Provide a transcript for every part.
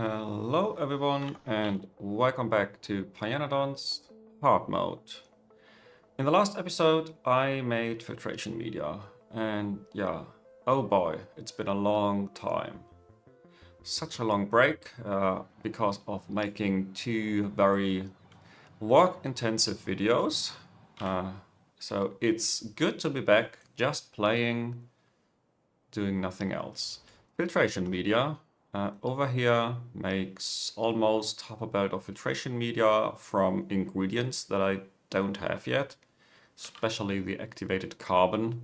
Hello everyone and welcome back to Pyanodons Hard Mode. In the last episode I made filtration media and yeah, oh boy, it's been a long time. Such a long break because of making two very work-intensive videos. So it's good to be back just playing, doing nothing else. Filtration media over here makes almost half a belt of filtration media from ingredients that I don't have yet, especially the activated carbon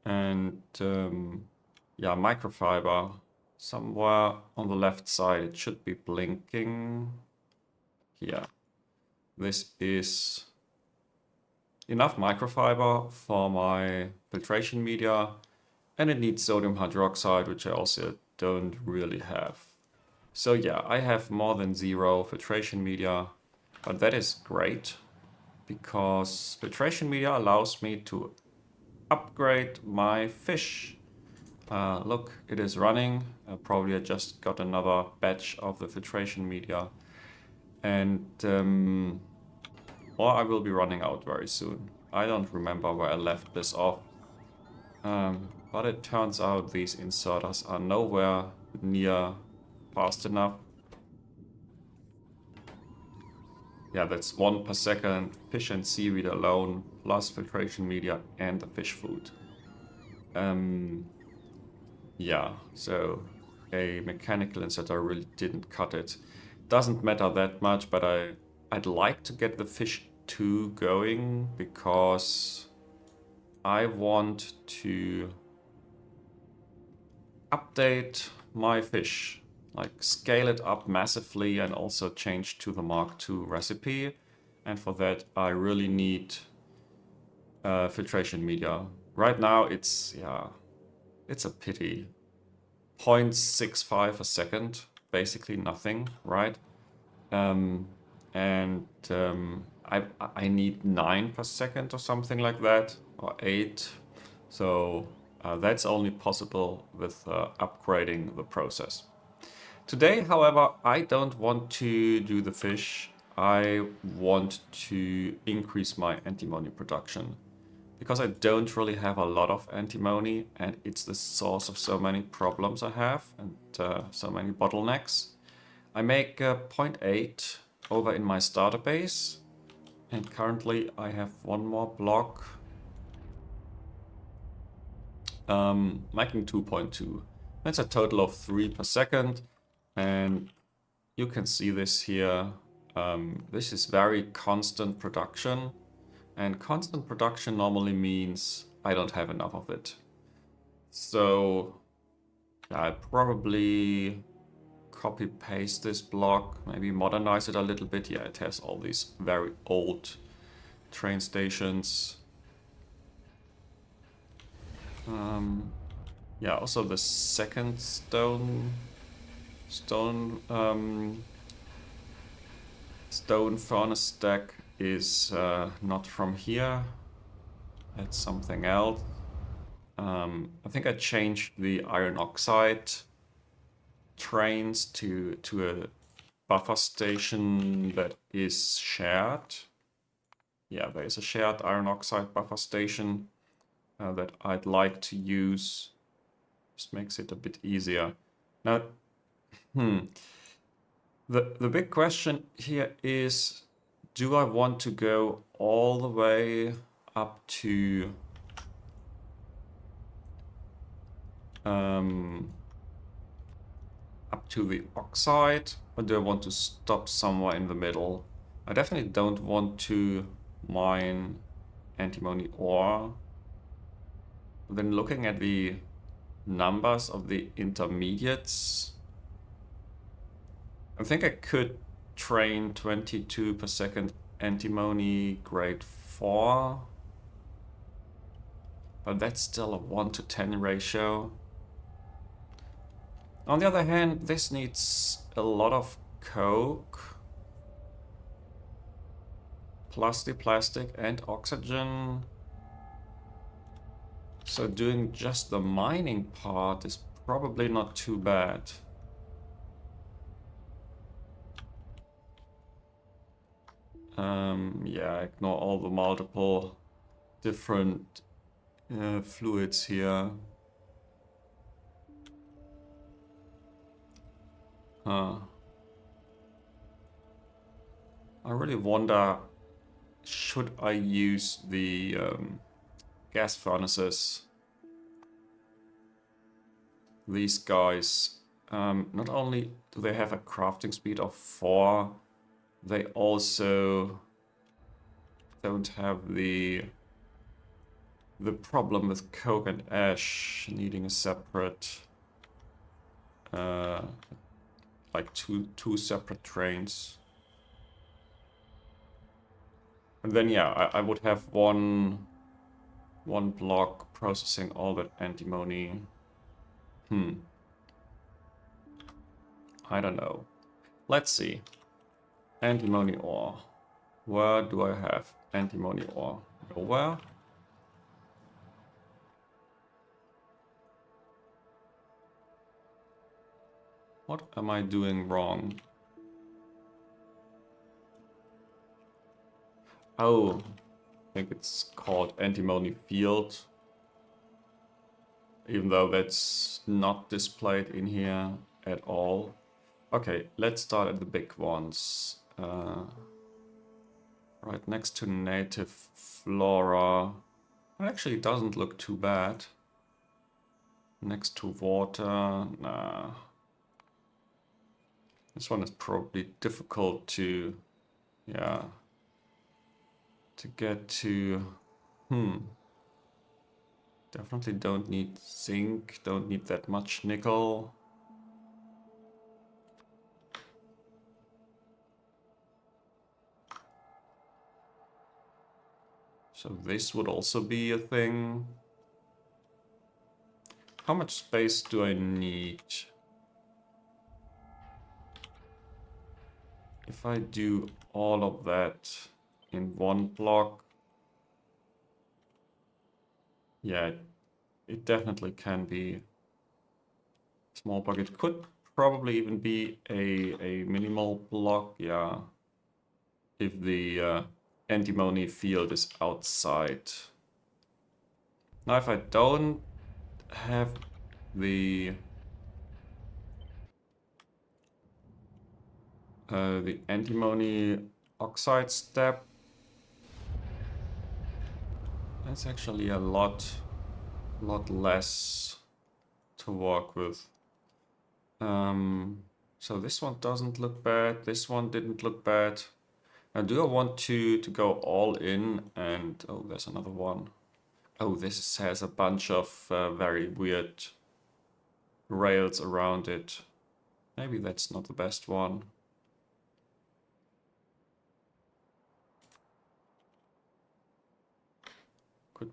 and yeah, microfiber. Somewhere on the left side it should be blinking here. This is enough microfiber for my filtration media, and it needs sodium hydroxide, which I also don't really have. So yeah, I have more than zero filtration media, but that is great because filtration media allows me to upgrade my fish. Look, it is running. Probably I just got another batch of the filtration media, and or I will be running out very soon. I don't remember where I left this off. But it turns out these inserters are nowhere near fast enough. Yeah, that's 1 per second, fish and seaweed alone, plus filtration media and the fish food. Yeah, so a mechanical inserter really didn't cut it. Doesn't matter that much, but I'd like to get the fish 2 going because I want to update my fish, like scale it up massively and also change to the Mark II recipe. And for that, I really need filtration media. Right now, it's a pity. 0.65 a second, basically nothing, right? And I need 9 per second or something like that, or 8. So that's only possible with upgrading the process. Today, however, I don't want to do the fish. I want to increase my antimony production because I don't really have a lot of antimony and it's the source of so many problems I have and so many bottlenecks. I make 0.8 over in my starter base, and currently I have one more block making 2.2. That's a total of 3 per second, and you can see this here. This is very constant production, and constant production normally means I don't have enough of it. So I probably copy paste this block, maybe modernize it a little bit. Yeah, it has all these very old train stations. Yeah, also the second stone furnace stack is not from here. It's something else. I think I changed the iron oxide trains to a buffer station that is shared. Yeah, there is a shared iron oxide buffer station that I'd like to use. Just makes it a bit easier. Now, the big question here is, do I want to go all the way up to the oxide, or do I want to stop somewhere in the middle? I definitely don't want to mine antimony ore. Then looking at the numbers of the intermediates, I think I could train 22 per second antimony grade 4, but that's still a 1 to 10 ratio. On the other hand, this needs a lot of coke, plus the plastic and oxygen. So doing just the mining part is probably not too bad. Yeah, ignore all the multiple different fluids here. I really wonder, should I use the gas furnaces? These guys, not only do they have a crafting speed of 4, they also don't have the problem with coke and ash needing a separate, like two separate trains. And then yeah, I would have one block processing all that antimony. I don't know. Let's see. Antimony ore. Where do I have antimony ore? Nowhere. What am I doing wrong? Oh, I think it's called antimony field. Even though that's not displayed in here at all. Okay, let's start at the big ones. Right next to native flora. It actually doesn't look too bad. Next to water, nah. This one is probably difficult to, yeah, to get to. Definitely don't need zinc, don't need that much nickel. So this would also be a thing. How much space do I need? If I do all of that in one block, yeah, it definitely can be a small block. It could probably even be a minimal block, yeah, if the antimony field is outside. Now if I don't have the antimony oxide step, that's actually a lot less to work with. So this one doesn't look bad. This one didn't look bad. Now, do I want to go all in? And oh, there's another one. Oh, this has a bunch of very weird rails around it. Maybe that's not the best one. Could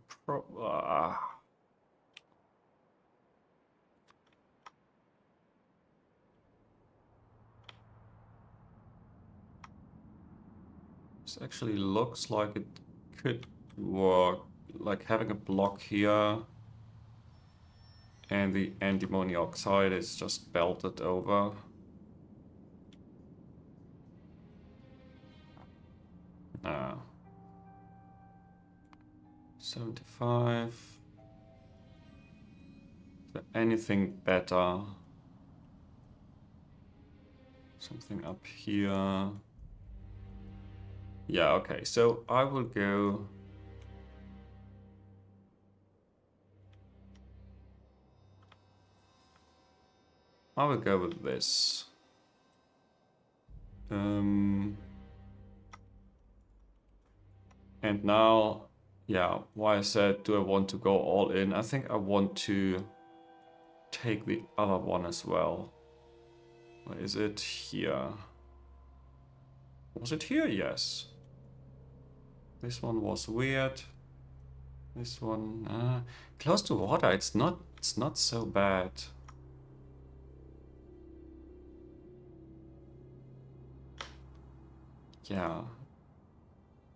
This actually looks like it could work. Like having a block here and the antimony oxide is just belted over. Ah. 75. Is there anything better? Something up here. Yeah, okay, so I will go. I will go with this. And now, yeah, why I said, do I want to go all in? I think I want to take the other one as well. Where is it? Here. Was it here? Yes. This one was weird. This one, close to water. It's not so bad. Yeah.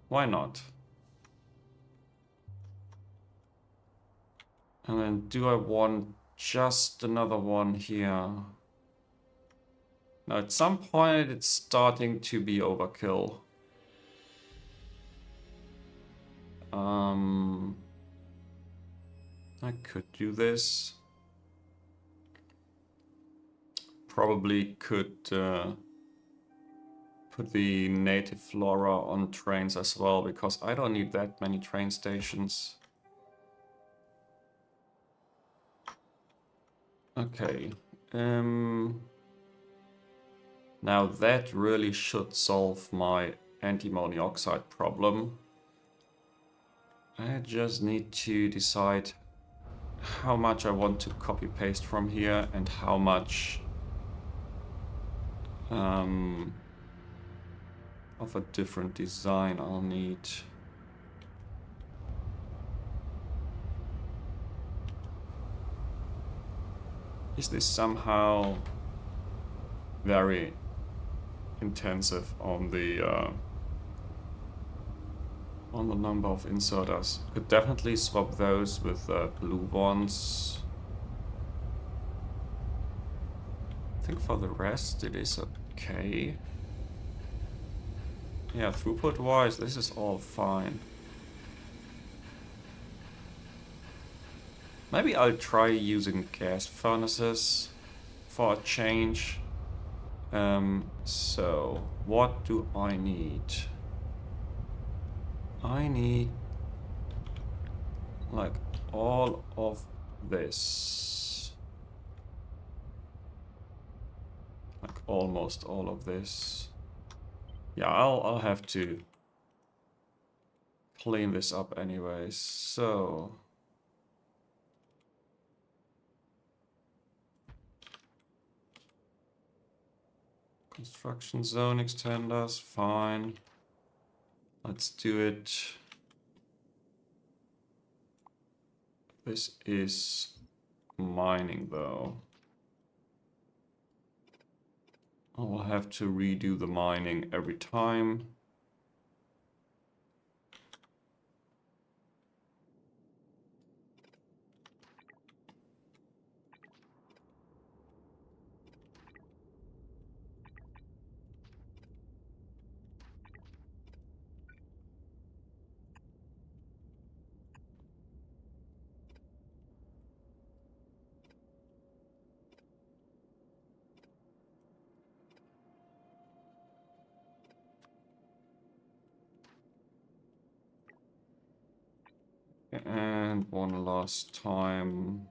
Why not? And then do I want just another one here? Now at some point it's starting to be overkill. I could do this. Probably could put the native flora on trains as well, because I don't need that many train stations. Okay. Now that really should solve my antimony oxide problem. I just need to decide how much I want to copy paste from here and how much of a different design I'll need. Is this somehow very intensive on the number of inserters? Could definitely swap those with blue ones. I think for the rest it is okay. Yeah, throughput wise this is all fine. Maybe I'll try using gas furnaces for a change. So what do I need? I need like all of this. Like almost all of this. Yeah, I'll have to clean this up anyways. So construction zone extenders, fine. Let's do it. This is mining though. I will have to redo the mining every time. And one last time.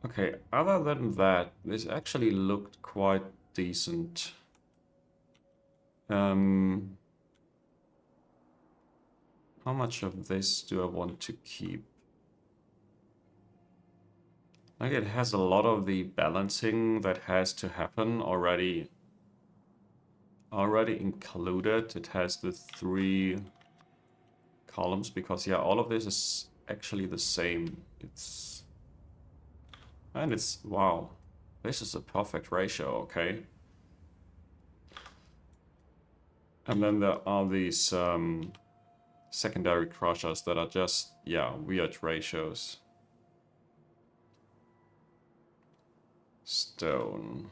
Okay, other than that, this actually looked quite decent. How much of this do I want to keep? Like it has a lot of the balancing that has to happen already included. It has the 3 columns because yeah, all of this is actually the same. It's wow. This is a perfect ratio, okay? And then there are these secondary crushers that are just, yeah, weird ratios. Stone.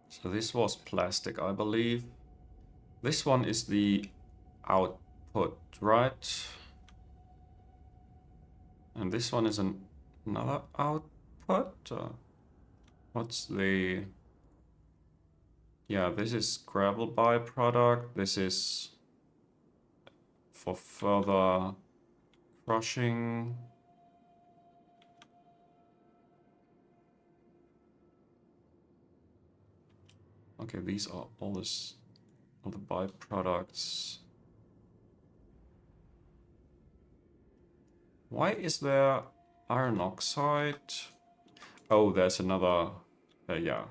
So this was plastic, I believe. This one is the output, right? And this one is another output? What's the... Yeah, this is gravel byproduct. This is for further crushing. Okay, these are all the byproducts. Why is there iron oxide? Oh, there's another. Yeah.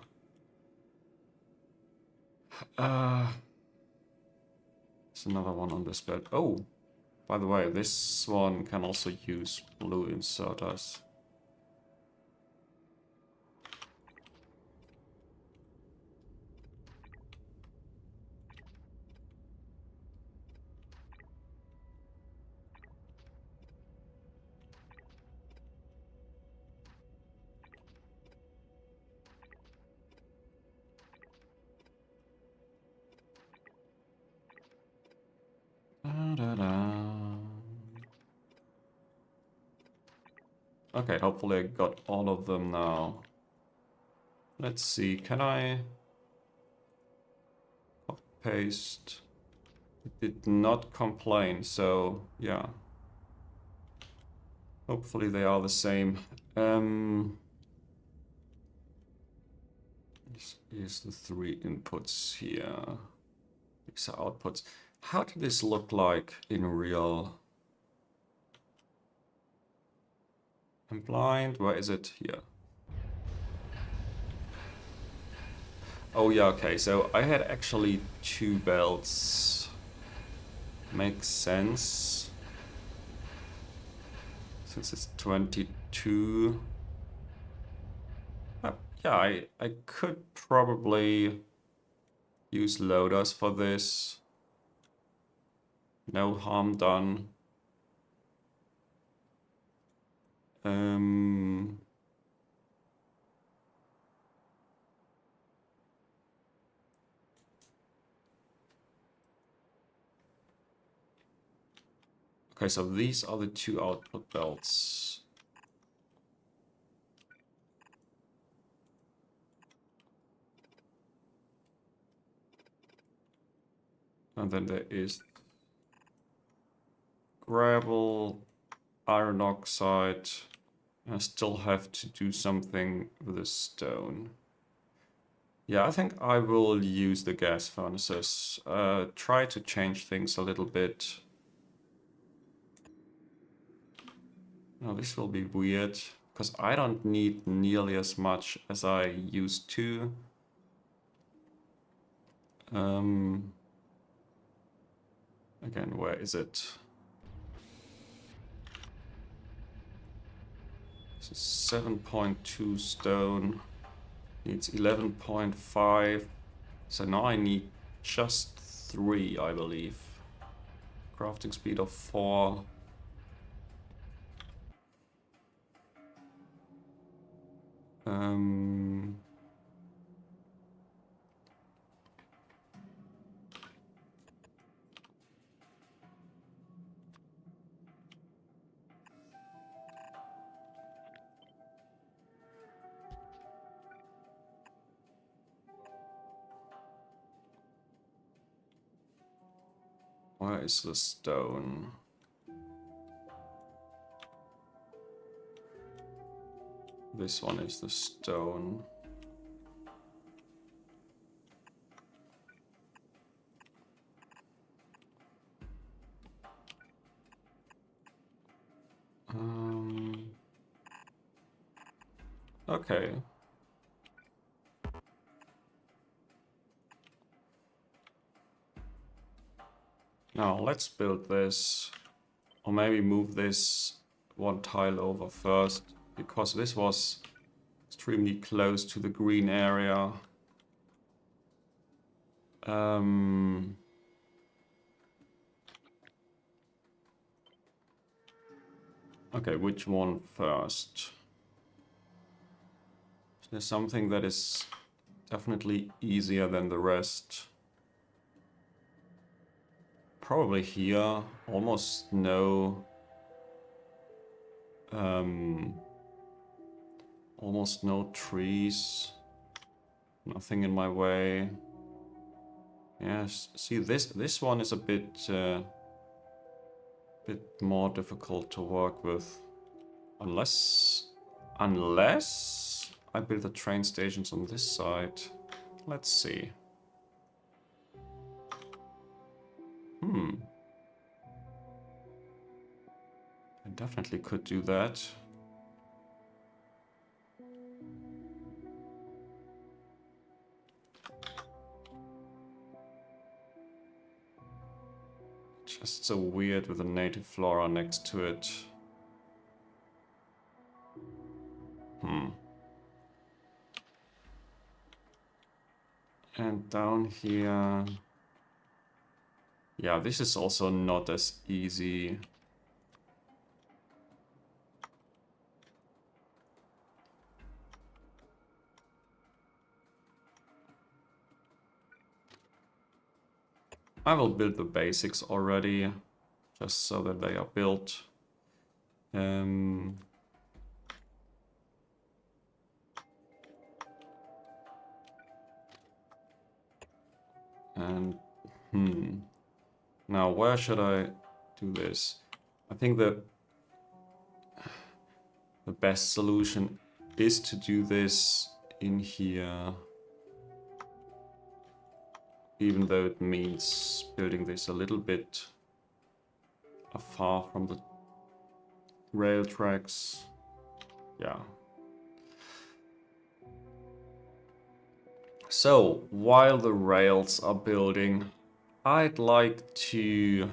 There's another one on this bed. Oh, by the way, this one can also use blue inserters. Okay, hopefully I got all of them now. Let's see, can I paste? It did not complain, so yeah. Hopefully they are the same. Here's the 3 inputs here. These are outputs. How did this look like in real? I'm blind. Where is it? Here. Oh yeah, okay. So I had actually 2 belts. Makes sense. Since it's 22. Yeah, I could probably use loaders for this. No harm done. Okay, so these are the 2 output belts. And then there is gravel, iron oxide. I still have to do something with the stone. Yeah, I think I will use the gas furnaces. Try to change things a little bit. Now this will be weird, because I don't need nearly as much as I used to. Again, where is it? This is 7.2 stone. Needs 11.5. So now I need just 3, I believe. Crafting speed of 4. Where is the stone? This one is the stone. Okay. Now let's build this, or maybe move this 1 tile over first, because this was extremely close to the green area. Okay, which one first? There's something that is definitely easier than the rest. Probably here, almost no trees, nothing in my way. Yes, see this one is a bit more difficult to work with, unless I build the train stations on this side. Let's see. I definitely could do that. Just so weird with a native flora next to it. And down here... Yeah, this is also not as easy. I will build the basics already, just so that they are built. And now where should I do this? I think the best solution is to do this in here, even though it means building this a little bit afar from the rail tracks. Yeah. So while the rails are building, I'd like to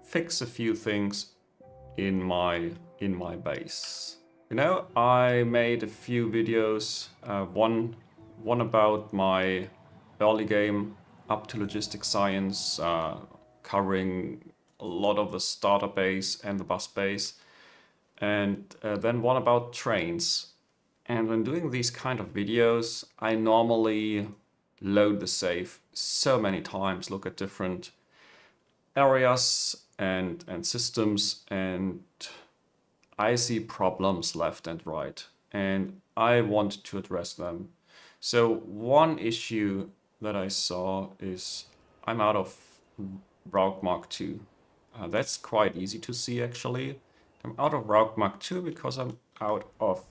fix a few things in my base. You know, I made a few videos, one about my early game up to logistic science, covering a lot of the starter base and the bus base, and then one about trains. And when doing these kind of videos, I normally load the save so many times, look at different areas and systems, and I see problems left and right, and I want to address them. So one issue that I saw is I'm out of Rauk Mark II. That's quite easy to see actually. I'm out of Rauk Mark II because I'm out of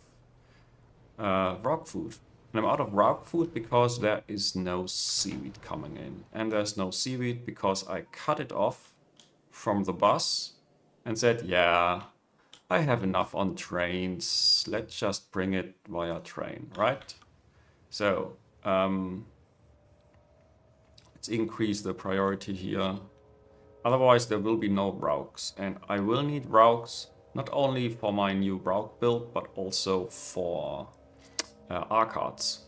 rock food. And I'm out of rock food because there is no seaweed coming in. And there's no seaweed because I cut it off from the bus and said, yeah, I have enough on trains. Let's just bring it via train, right? So let's increase the priority here. Otherwise, there will be no Rauks. And I will need Rauks not only for my new Rauk build, but also for Arcads.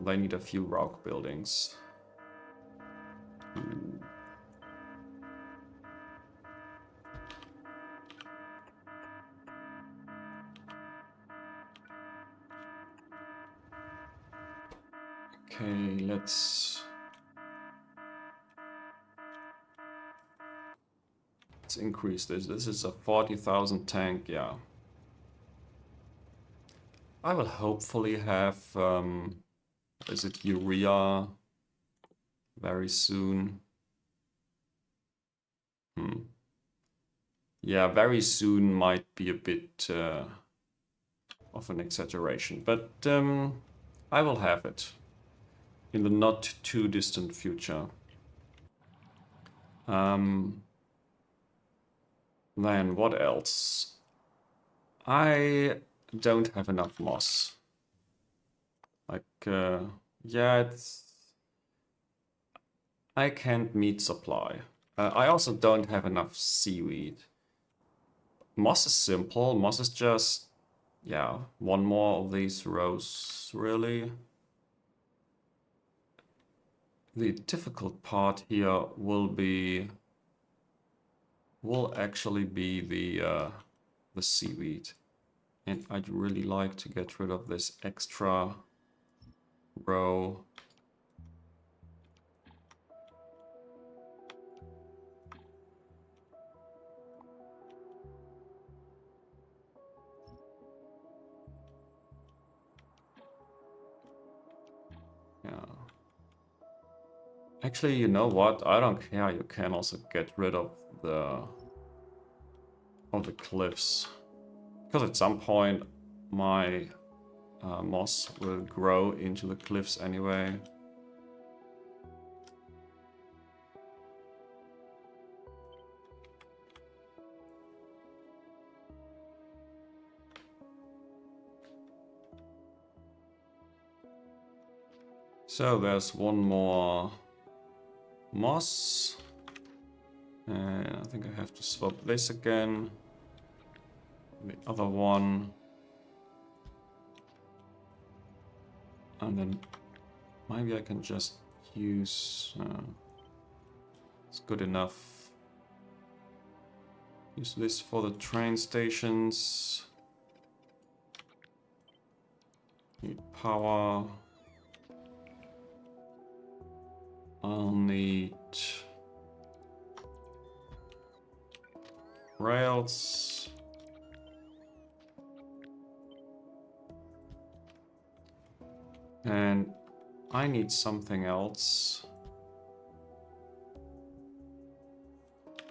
They need a few Rauk buildings. Okay, let's increase this. This is a 40,000 tank, yeah. I will hopefully have, is it urea very soon? Yeah, very soon might be a bit of an exaggeration, but I will have it in the not too distant future. Then what else? I don't have enough moss. Like, yeah, I can't meet supply. I also don't have enough seaweed. Moss is simple. Moss is just, yeah, one more of these rows, really. The difficult part here will actually be the seaweed. And I'd really like to get rid of this extra row. Yeah. Actually, you know what? I don't care. You can also get rid of the cliffs, because at some point my moss will grow into the cliffs anyway. So there's one more moss. And I think I have to swap this again. The other one. And then maybe I can just use... it's good enough. Use this for the train stations. Need power. I'll need rails. And I need something else.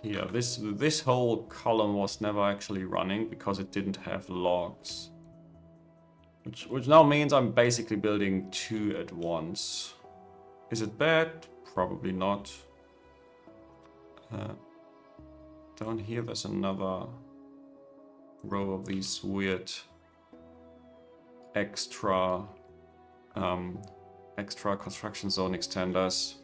Yeah, this whole column was never actually running because it didn't have logs. Which now means I'm basically building 2 at once. Is it bad? Probably not. Down here there's another row of these weird extra construction zone extenders.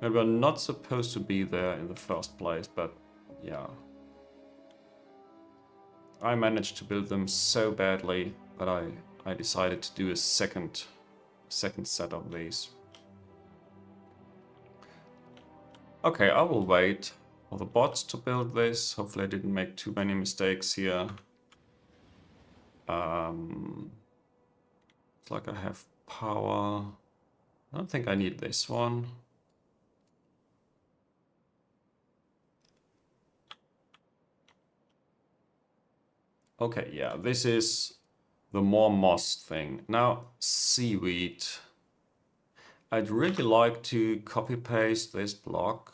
And we're not supposed to be there in the first place, but yeah. I managed to build them so badly that I decided to do a second set of these. Okay, I will wait for the bots to build this. Hopefully I didn't make too many mistakes here. It's like I have power. I don't think I need this one. Okay, yeah, this is the more moss thing. Now, seaweed. I'd really like to copy paste this block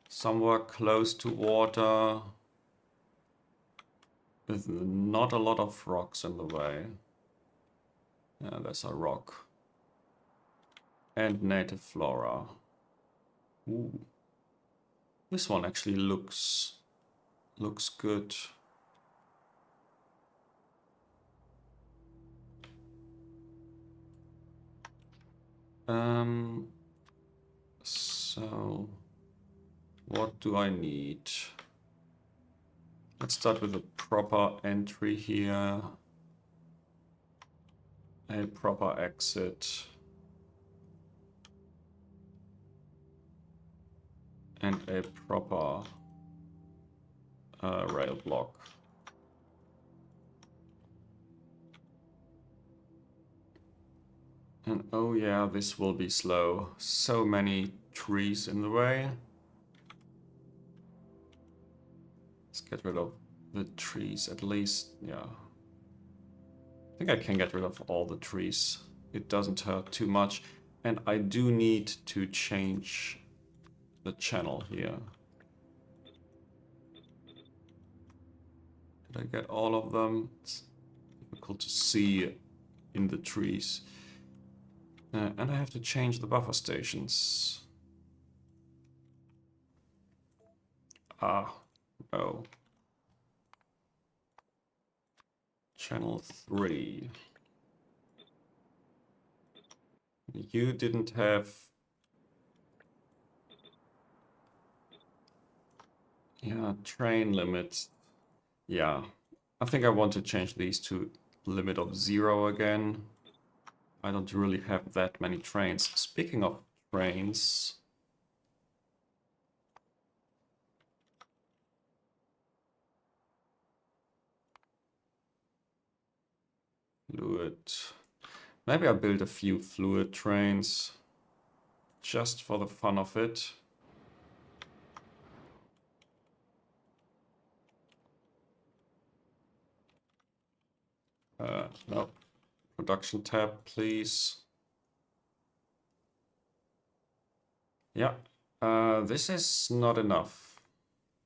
somewhere close to water with not a lot of rocks in the way. Yeah, there's a rock. And native flora. Ooh. This one actually looks good. So what do I need? Let's start with a proper entry here. A proper exit. And a proper rail block. And oh yeah, this will be slow. So many trees in the way. Let's get rid of the trees at least, yeah. I think I can get rid of all the trees. It doesn't hurt too much. And I do need to change the channel here. Did I get all of them? It's difficult to see in the trees. And I have to change the buffer stations. Ah, no. Channel 3. You didn't have... Yeah, train limits. Yeah, I think I want to change these to limit of 0 again. I don't really have that many trains. Speaking of trains... Fluid. Maybe I'll build a few fluid trains. Just for the fun of it. No. Production tab, please. Yeah. This is not enough.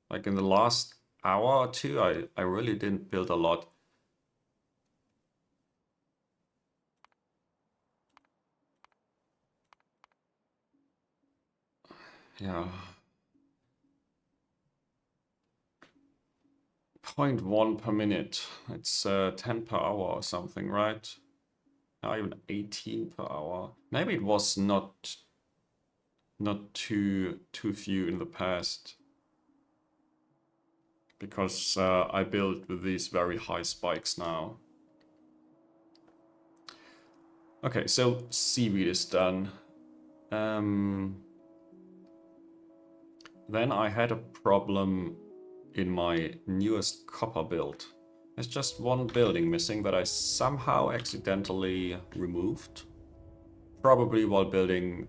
Like in the last hour or two, I really didn't build a lot. Yeah. 0.1 per minute. It's 10 per hour or something, right? Not even 18 per hour. Maybe it was not too few in the past. Because I build with these very high spikes now. Okay, so seaweed is done. Then I had a problem in my newest copper build. There's just one building missing that I somehow accidentally removed. Probably while building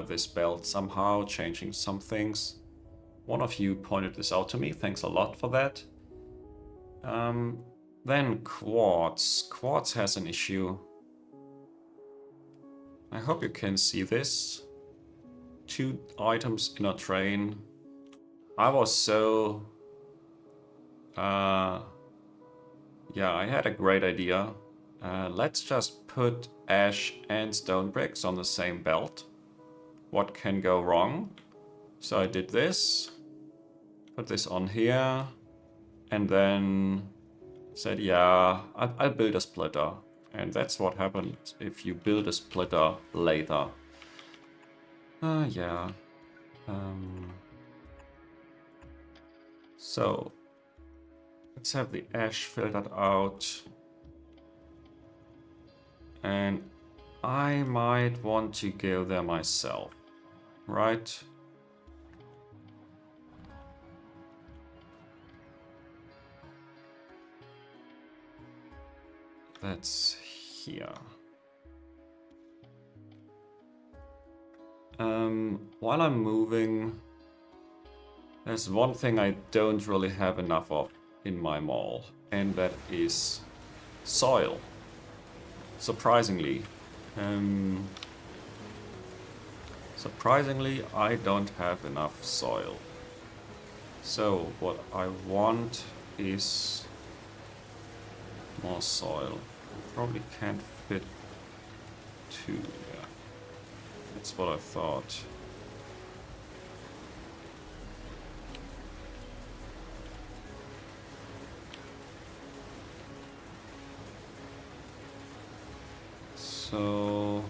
this belt somehow, changing some things. One of you pointed this out to me, thanks a lot for that. Then quartz. Quartz has an issue. I hope you can see this. 2 items in a train. I was so... yeah, I had a great idea. Let's just put ash and stone bricks on the same belt. What can go wrong? So I did this. Put this on here. And then said, yeah, I'll build a splitter. And that's what happened if you build a splitter later. Yeah. So, let's have the ash filtered out. And I might want to go there myself, right? That's here. While I'm moving, there's one thing I don't really have enough of in my mall, and that is soil. Surprisingly. Surprisingly, I don't have enough soil. So what I want is more soil. Probably can't fit 2, yeah. That's what I thought. So...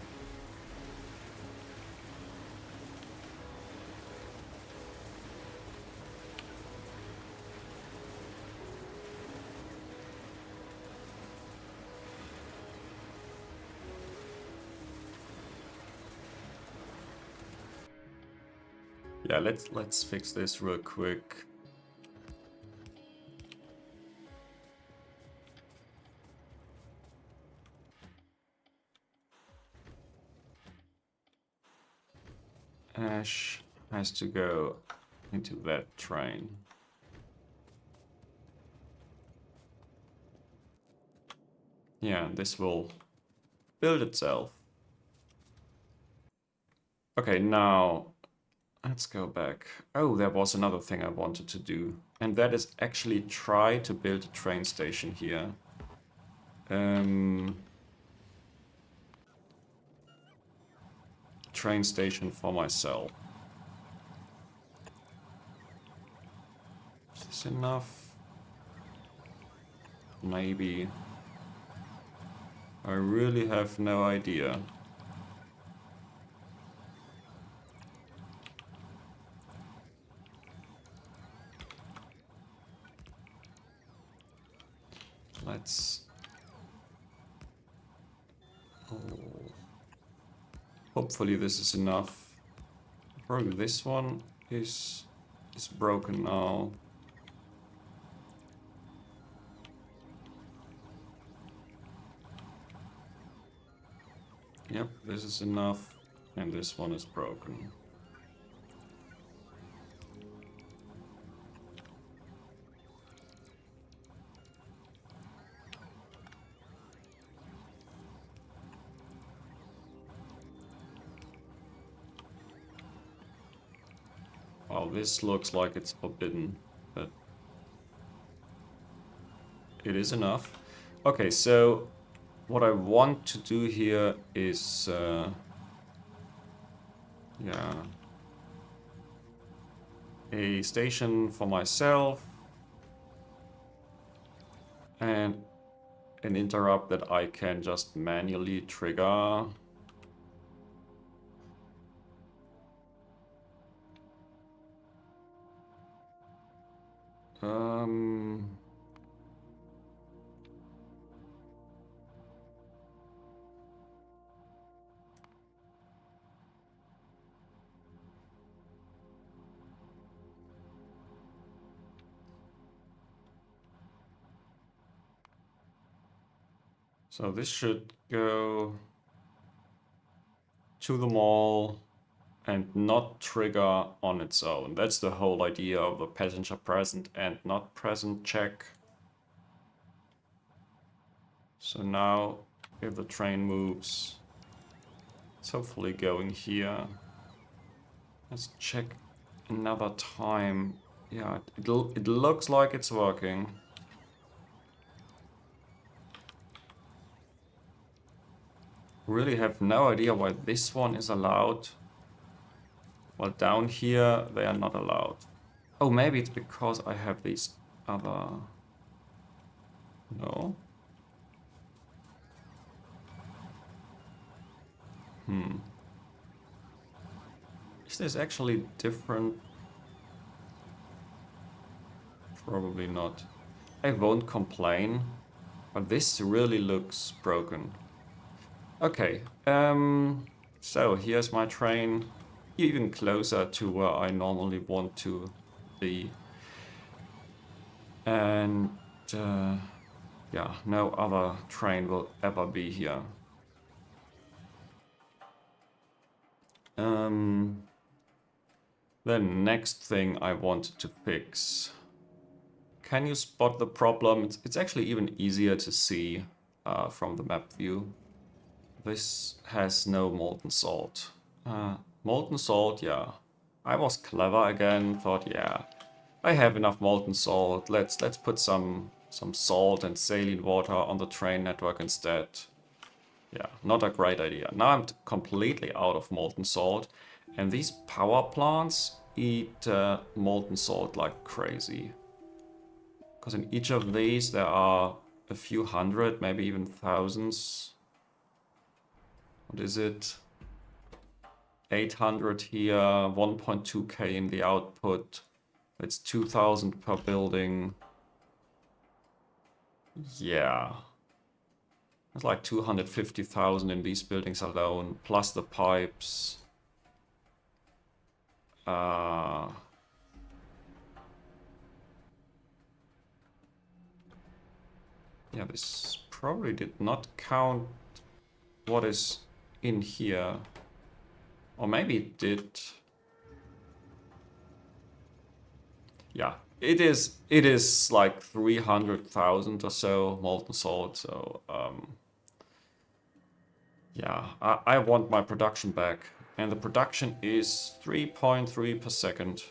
yeah, let's fix this real quick. Ash has to go into that train. Yeah, this will build itself. Okay, now let's go back. Oh, there was another thing I wanted to do, and that is actually try to build a train station here. Train station for myself. Is this enough? Maybe. I really have no idea. Let's... oh. Hopefully this is enough. Probably this one is broken now. Yep, this is enough. And this one is broken. Well, this looks like it's forbidden, but it is enough. Okay, so what I want to do here is, yeah, a station for myself and an interrupt that I can just manually trigger. So this should go to the mall and not trigger on its own. That's the whole idea of the passenger present and not present check. So now if the train moves, It's hopefully going here. Let's check another time. Yeah, it looks like it's working. Really have no idea why this one is allowed. Well, down here they are not allowed. Oh, maybe it's because I have these other... No? Is this actually different? Probably not. I won't complain, but this really looks broken. Okay, so here's my train, even closer to where I normally want to be. And yeah, no other train will ever be here. The next thing I wanted to fix. Can you spot the problem? It's actually even easier to see from the map view. This has no molten salt. Molten salt, yeah. I was clever again, thought, yeah, I have enough molten salt. Let's put some salt and saline water on the train network instead. Yeah, not a great idea. Now I'm completely out of molten salt, and these power plants eat molten salt like crazy. Because in each of these there are a few hundred, maybe even thousands. What is it? 800 here, 1.2k in the output. It's 2,000 per building. Yeah. It's like 250,000 in these buildings alone, plus the pipes. Yeah, this probably did not count what is in here. Or maybe it did. Yeah, it is like 300,000 or so molten salt, so yeah, I want my production back. And the production is 3.3 per second.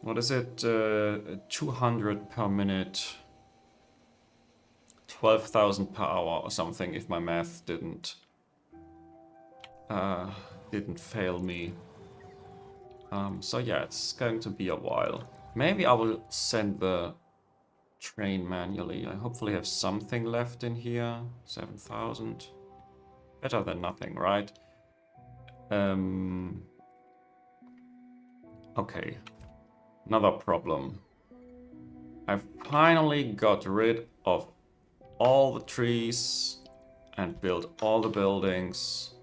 What is it? 200 per minute. 12,000 per hour or something, if my math didn't fail me. So yeah, it's going to be a while. Maybe I will send the train manually. I hopefully have something left in here. 7,000. Better than nothing, right? Okay. Another problem. I finally got rid of all the trees and built all the buildings.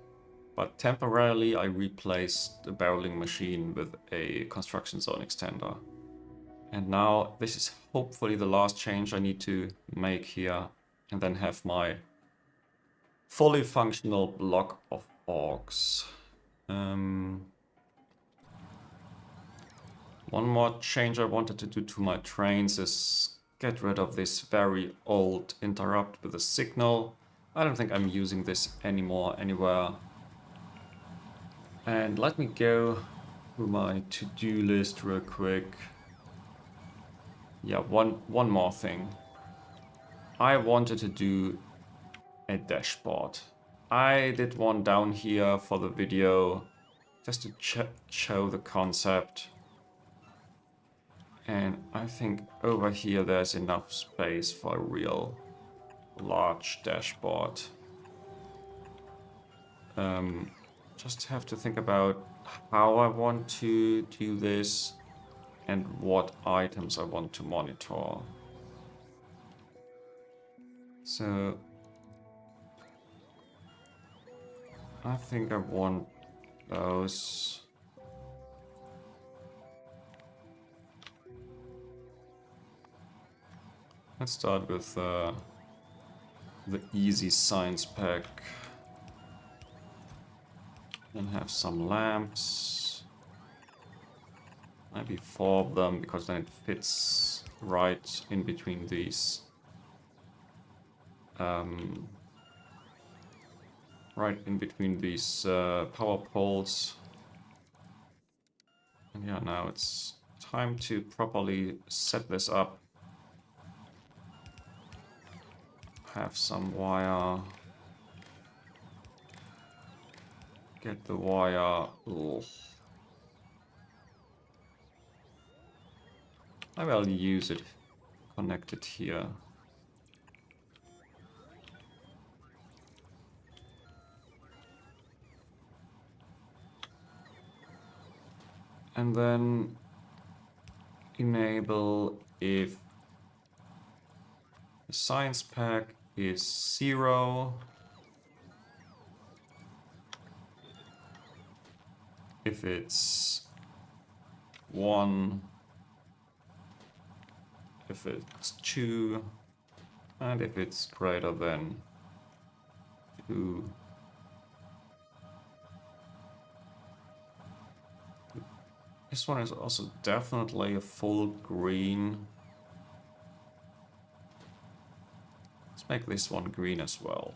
But temporarily I replaced the barreling machine with a construction zone extender. And now this is hopefully the last change I need to make here, and then have my fully functional block of orcs. One more change I wanted to do to my trains is get rid of this very old interrupt with a signal. I don't think I'm using this anymore anywhere. And let me go through my to-do list real quick. Yeah, one more thing. I wanted to do a dashboard. I did one down here for the video, just to show the concept. And I think over here there's enough space for a real large dashboard. Just have to think about how I want to do this and what items I want to monitor. So I think I want those. Let's start with the easy science pack. Then have some lamps. Maybe 4 of them, because then it fits right in between these. right in between these power poles. And yeah, now it's time to properly set this up. Have some wire. Get the wire. Ugh. I will use it. Connect it here. And then enable if the science pack is 0. If it's 1. If it's 2. And if it's greater than 2. This one is also definitely a full green. Let's make this one green as well.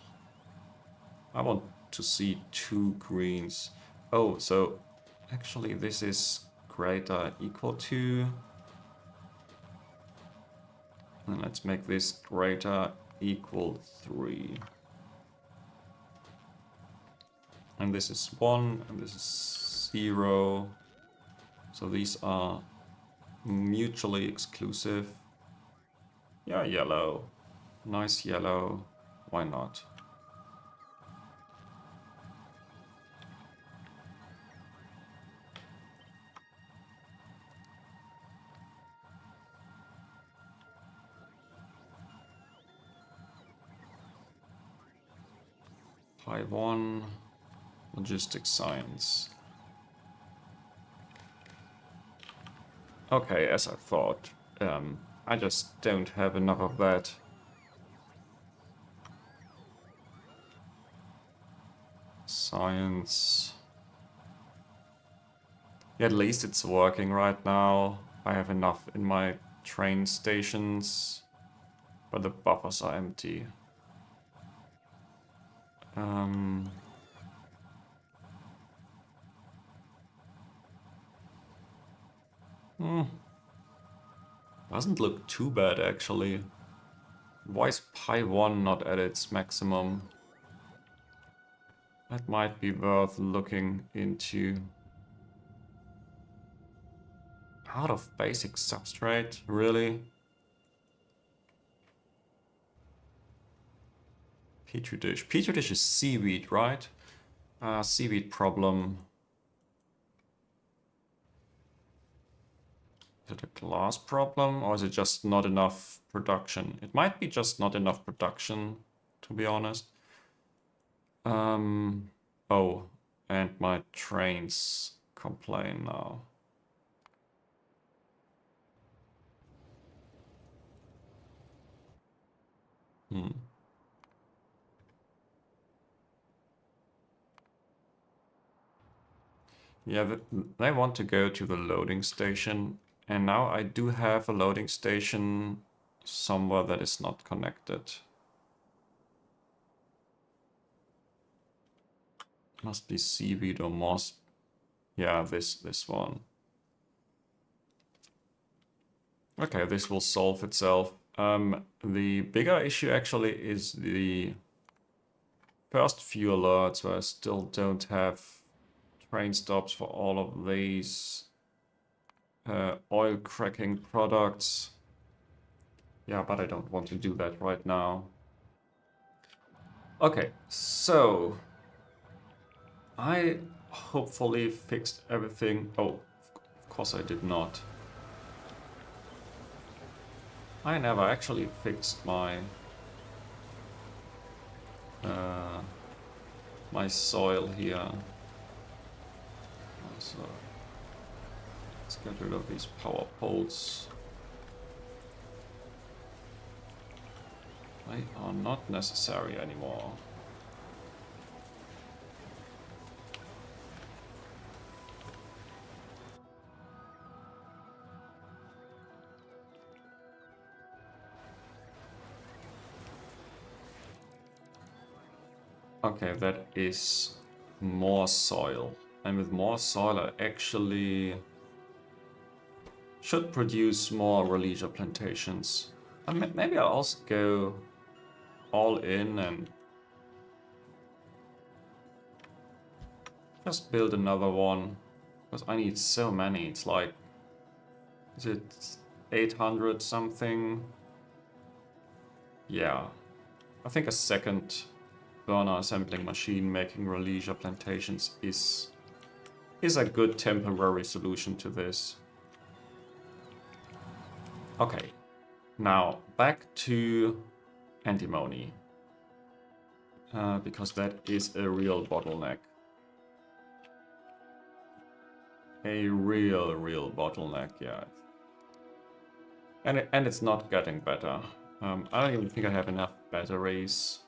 I want to see 2 greens. Oh, so actually this is greater equal to. And let's make this greater equal 3. And this is 1 and this is 0. So these are mutually exclusive. Yeah, yellow. Nice yellow. Why not? Pi 1. Logistics science. Okay, as I thought. I just don't have enough of that. Science. Yeah, at least it's working right now. I have enough in my train stations, but the buffers are empty. Doesn't look too bad actually. Why is Pi 1 not at its maximum? That might be worth looking into. Out of basic substrate, really? Petri dish. Petri dish is seaweed, right? Seaweed problem. Is it a glass problem or is it just not enough production? It might be just not enough production, to be honest. Oh, and my trains complain now. Yeah, they want to go to the loading station, and now I do have a loading station somewhere that is not connected. Must be seaweed or moss. Yeah, this one. Okay, this will solve itself. The bigger issue actually is the first few alerts where I still don't have train stops for all of these oil cracking products. Yeah, but I don't want to do that right now. Okay, so I hopefully fixed everything. Oh, of course I did not. I never actually fixed my my soil here. So let's get rid of these power poles. They are not necessary anymore. Okay, that is more soil. And with more soil, I actually should produce more Rhodesia plantations. Maybe I'll also go all in and just build another one. Because I need so many. It's like, is it 800 something? Yeah. I think a second burner assembling machine making Rhodesia plantations is a good temporary solution to this. Okay, now back to antimony, because that is a real bottleneck. A real bottleneck, yeah. And it's not getting better. I don't even think I have enough batteries.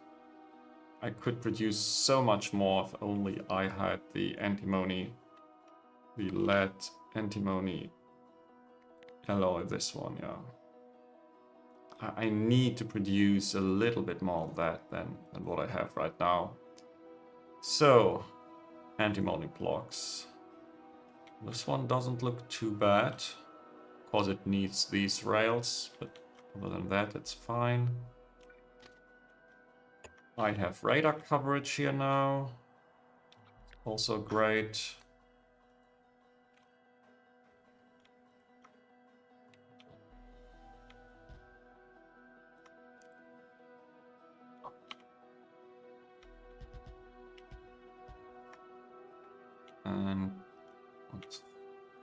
I could produce so much more if only I had the antimony, the lead antimony alloy, this one, yeah. I need to produce a little bit more of that than what I have right now. So, antimony blocks. This one doesn't look too bad. Of course it needs these rails, but other than that it's fine. I have radar coverage here now. Also great. And what's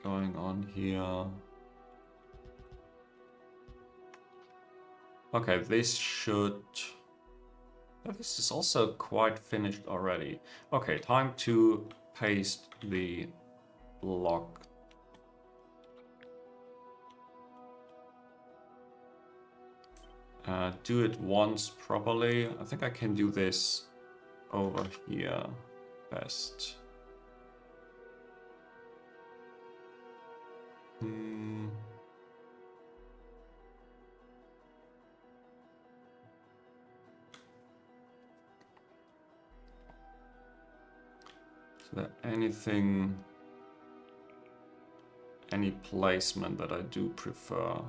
going on here? Okay, this should... This is also quite finished already. Okay, time to paste the block. Do it once properly. I think I can do this over here best. Is there anything, any placement that I do prefer?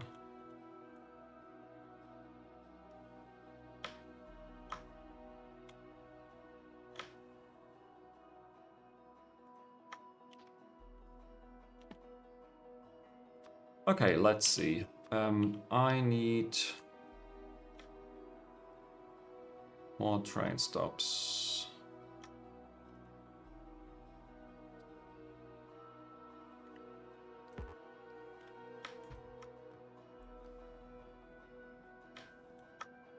Okay, let's see. I need more train stops.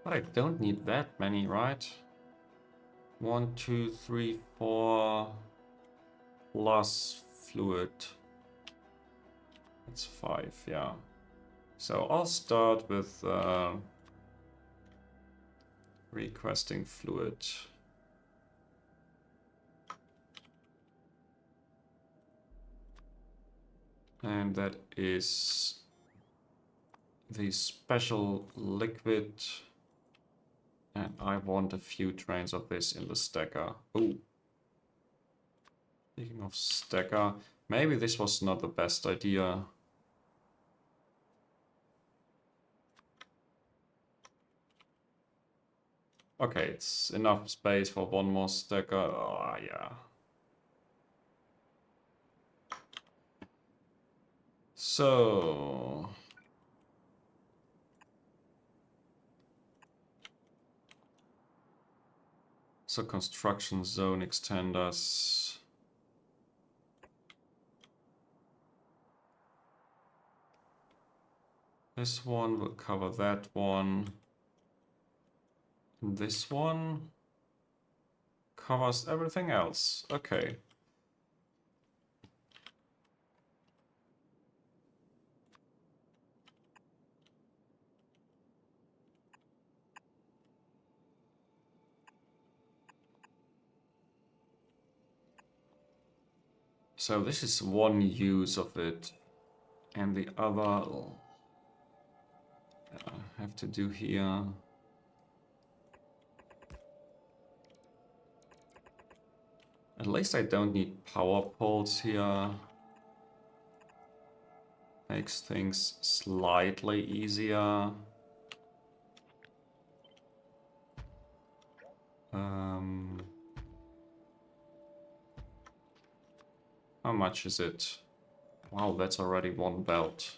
But I don't need that many, right? 1, 2, 3, 4 plus fluid. That's 5, yeah. So I'll start with requesting fluid. And that is the special liquid. And I want a few trains of this in the stacker. Oh. Speaking of stacker, maybe this was not the best idea. Okay, it's enough space for one more stacker. Oh, yeah. So... construction zone extenders. This one will cover that one. This one covers everything else. Okay. So this is one use of it. And the other I have to do here. At least I don't need power poles here. Makes things slightly easier. How much is it? Wow, that's already one belt.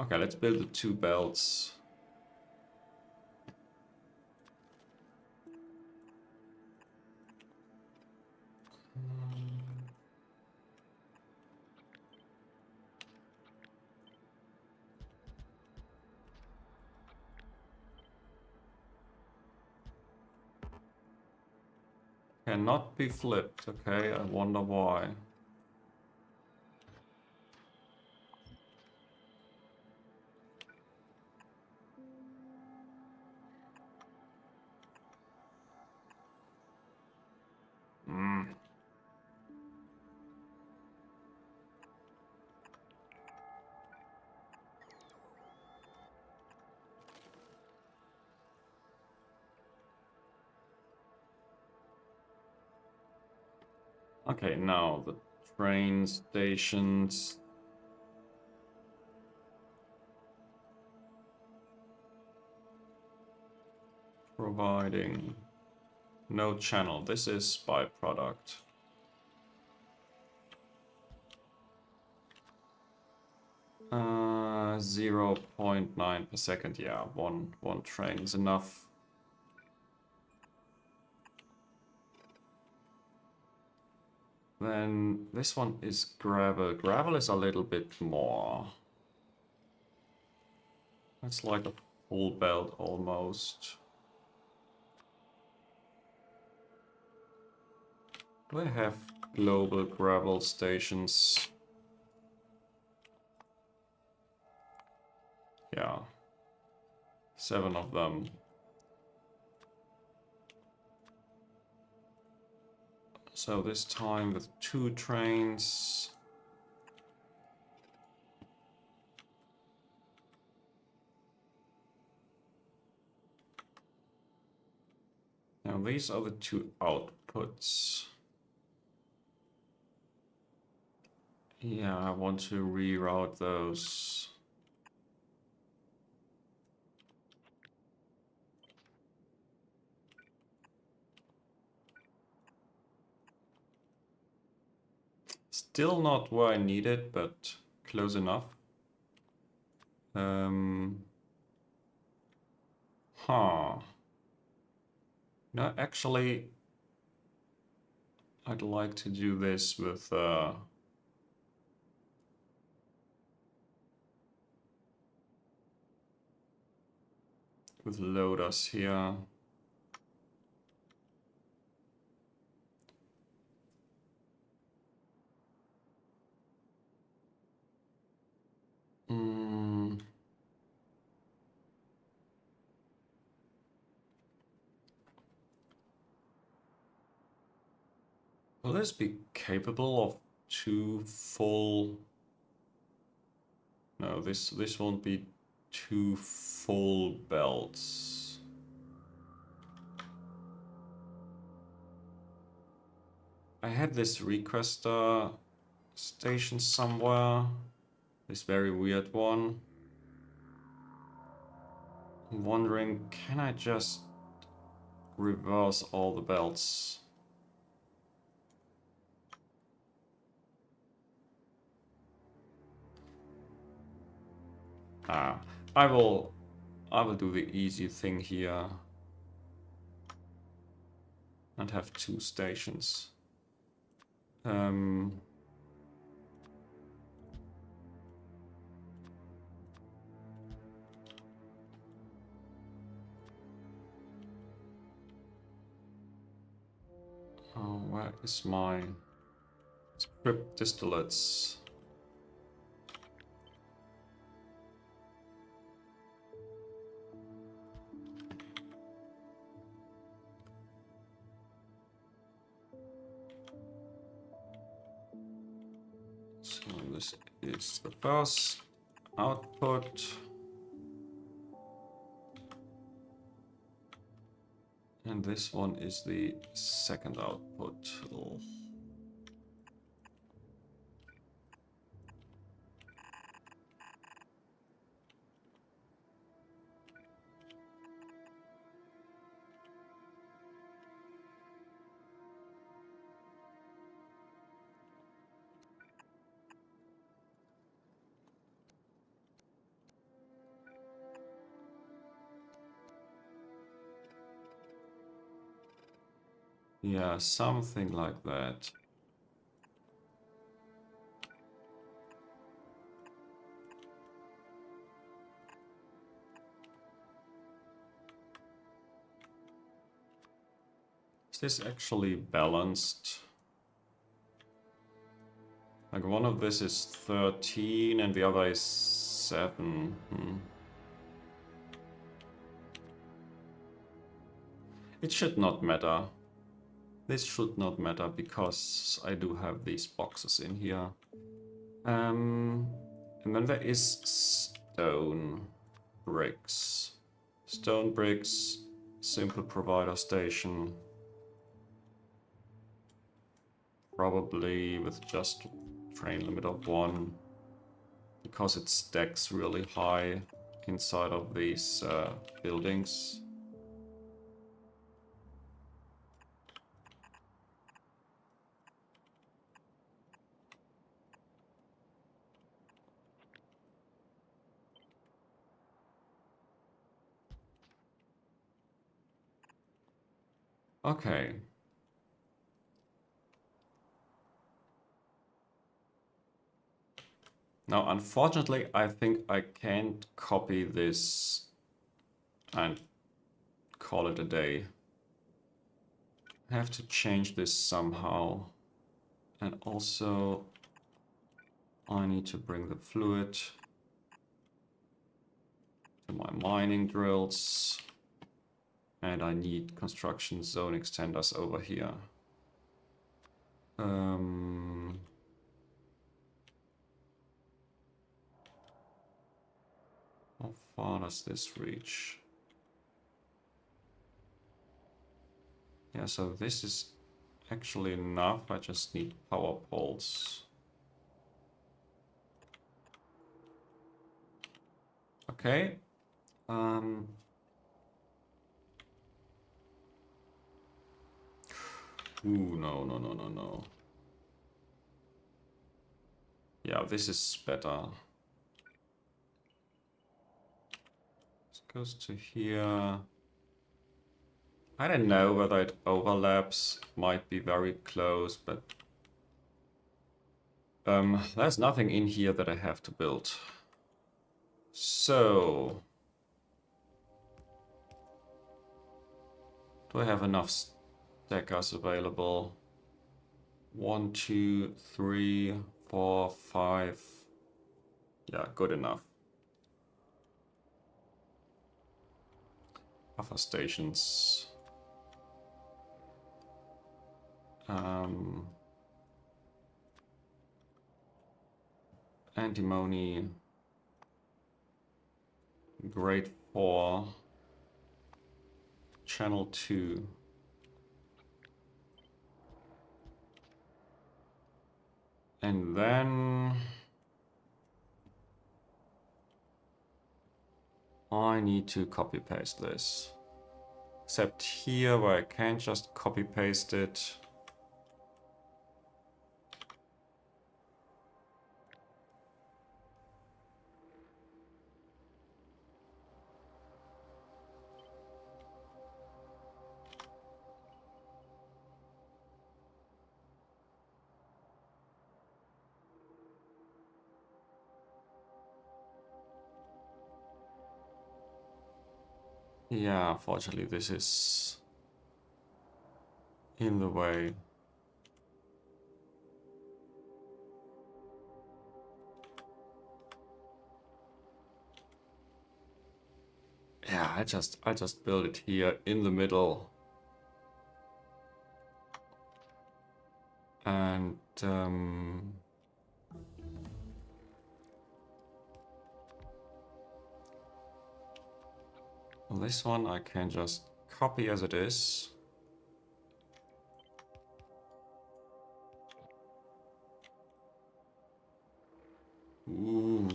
Okay, let's build the 2 belts. Cannot be flipped. Okay, I wonder why. Okay, now the train stations. Providing no channel. This is byproduct. Uh, 0.9 per second. Yeah, one train is enough. Then this one is gravel. Gravel is a little bit more. It's like a full belt almost. Do I have global gravel stations? Yeah. 7 of them. So this time with 2 trains. Now these are the 2 outputs. Yeah, I want to reroute those. Still not where I need it, but close enough. Huh. No, actually, I'd like to do this with loaders here. Will this be capable of 2 full? No, this won't be 2 full belts. I had this requester station somewhere. This very weird one. I'm wondering, can I just reverse all the belts? Ah, I will do the easy thing here and have 2 stations. Oh, where is my script distillates? So this is the first output. And this one is the second output. Oh. Yeah, something like that. Is this actually balanced? Like one of this is 13 and the other is 7. It should not matter. This should not matter because I do have these boxes in here. And then there is stone bricks. Stone bricks, simple provider station. Probably with just train limit of 1. Because it stacks really high inside of these buildings. Okay. Now, unfortunately, I think I can't copy this and call it a day. I have to change this somehow. And also, I need to bring the fluid to my mining drills. And I need construction zone extenders over here. How far does this reach? Yeah, so this is actually enough. I just need power poles. Okay. Ooh, no, no, no, no, no. Yeah, this is better. This goes to here. I don't know whether it overlaps. Might be very close, but there's nothing in here that I have to build. So, do I have enough stackers available? 1, 2, 3, 4, 5. Yeah, good enough. Buffer stations. Antimony. Grade 4. Channel 2. And then I need to copy paste this. Except here where I can't just copy paste it. Yeah, unfortunately this is in the way. Yeah, I just build it here in the middle. And this one I can just copy as it is. Ooh.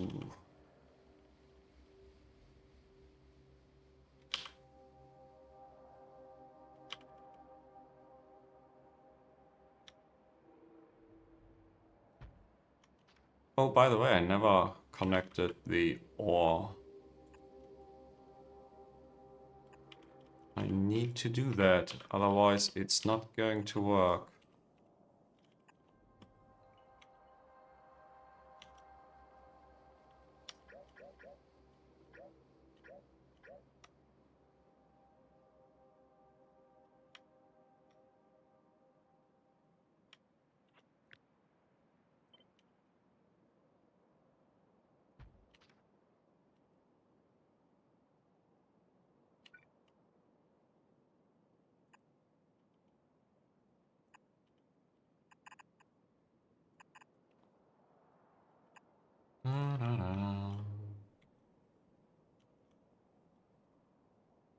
Oh, by the way, I never connected the ore. I need to do that, otherwise it's not going to work.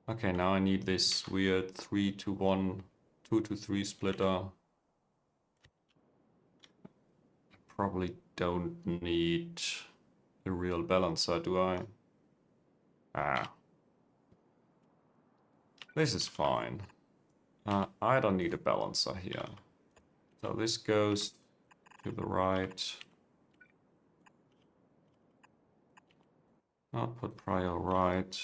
Okay, now I need this weird 3 to 1, 2 to 3 splitter. Probably don't need a real balancer, do I? Ah. This is fine. I don't need a balancer here. So this goes to the right. Output prior right.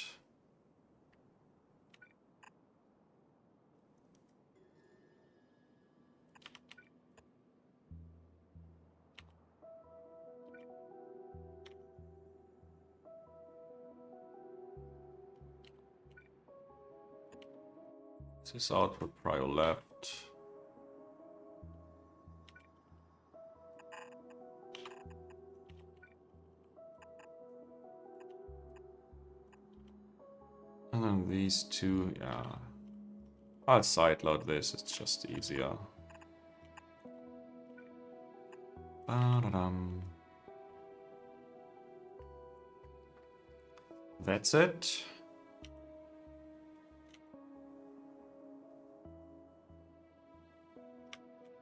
This is output prior left. And then these two, yeah. I'll sideload this, it's just easier. Ba-da-dum. That's it.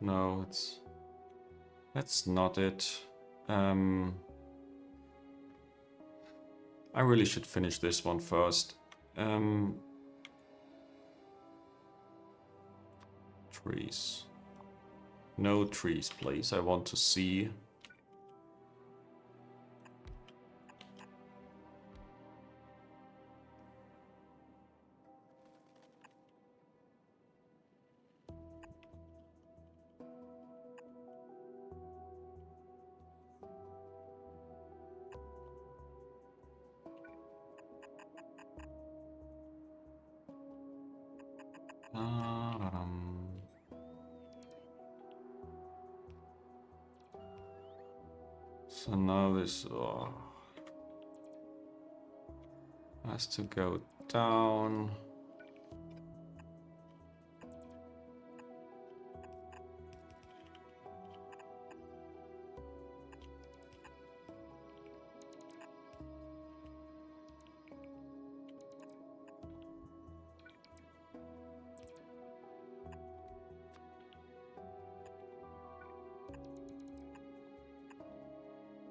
No, that's not it. I really should finish this one first. Trees. No trees, please. I want to see. So now this has to go down.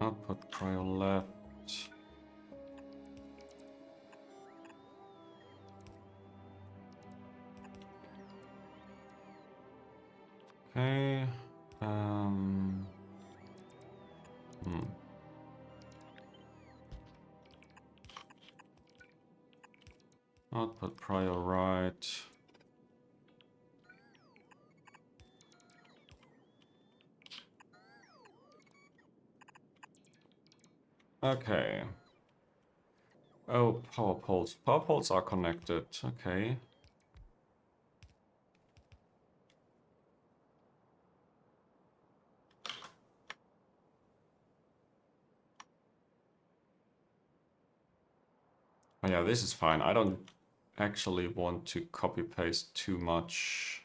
Output prior left. Okay. Output prior right. Okay. Oh, power poles. Power poles are connected. Okay. Oh yeah, this is fine. I don't actually want to copy paste too much.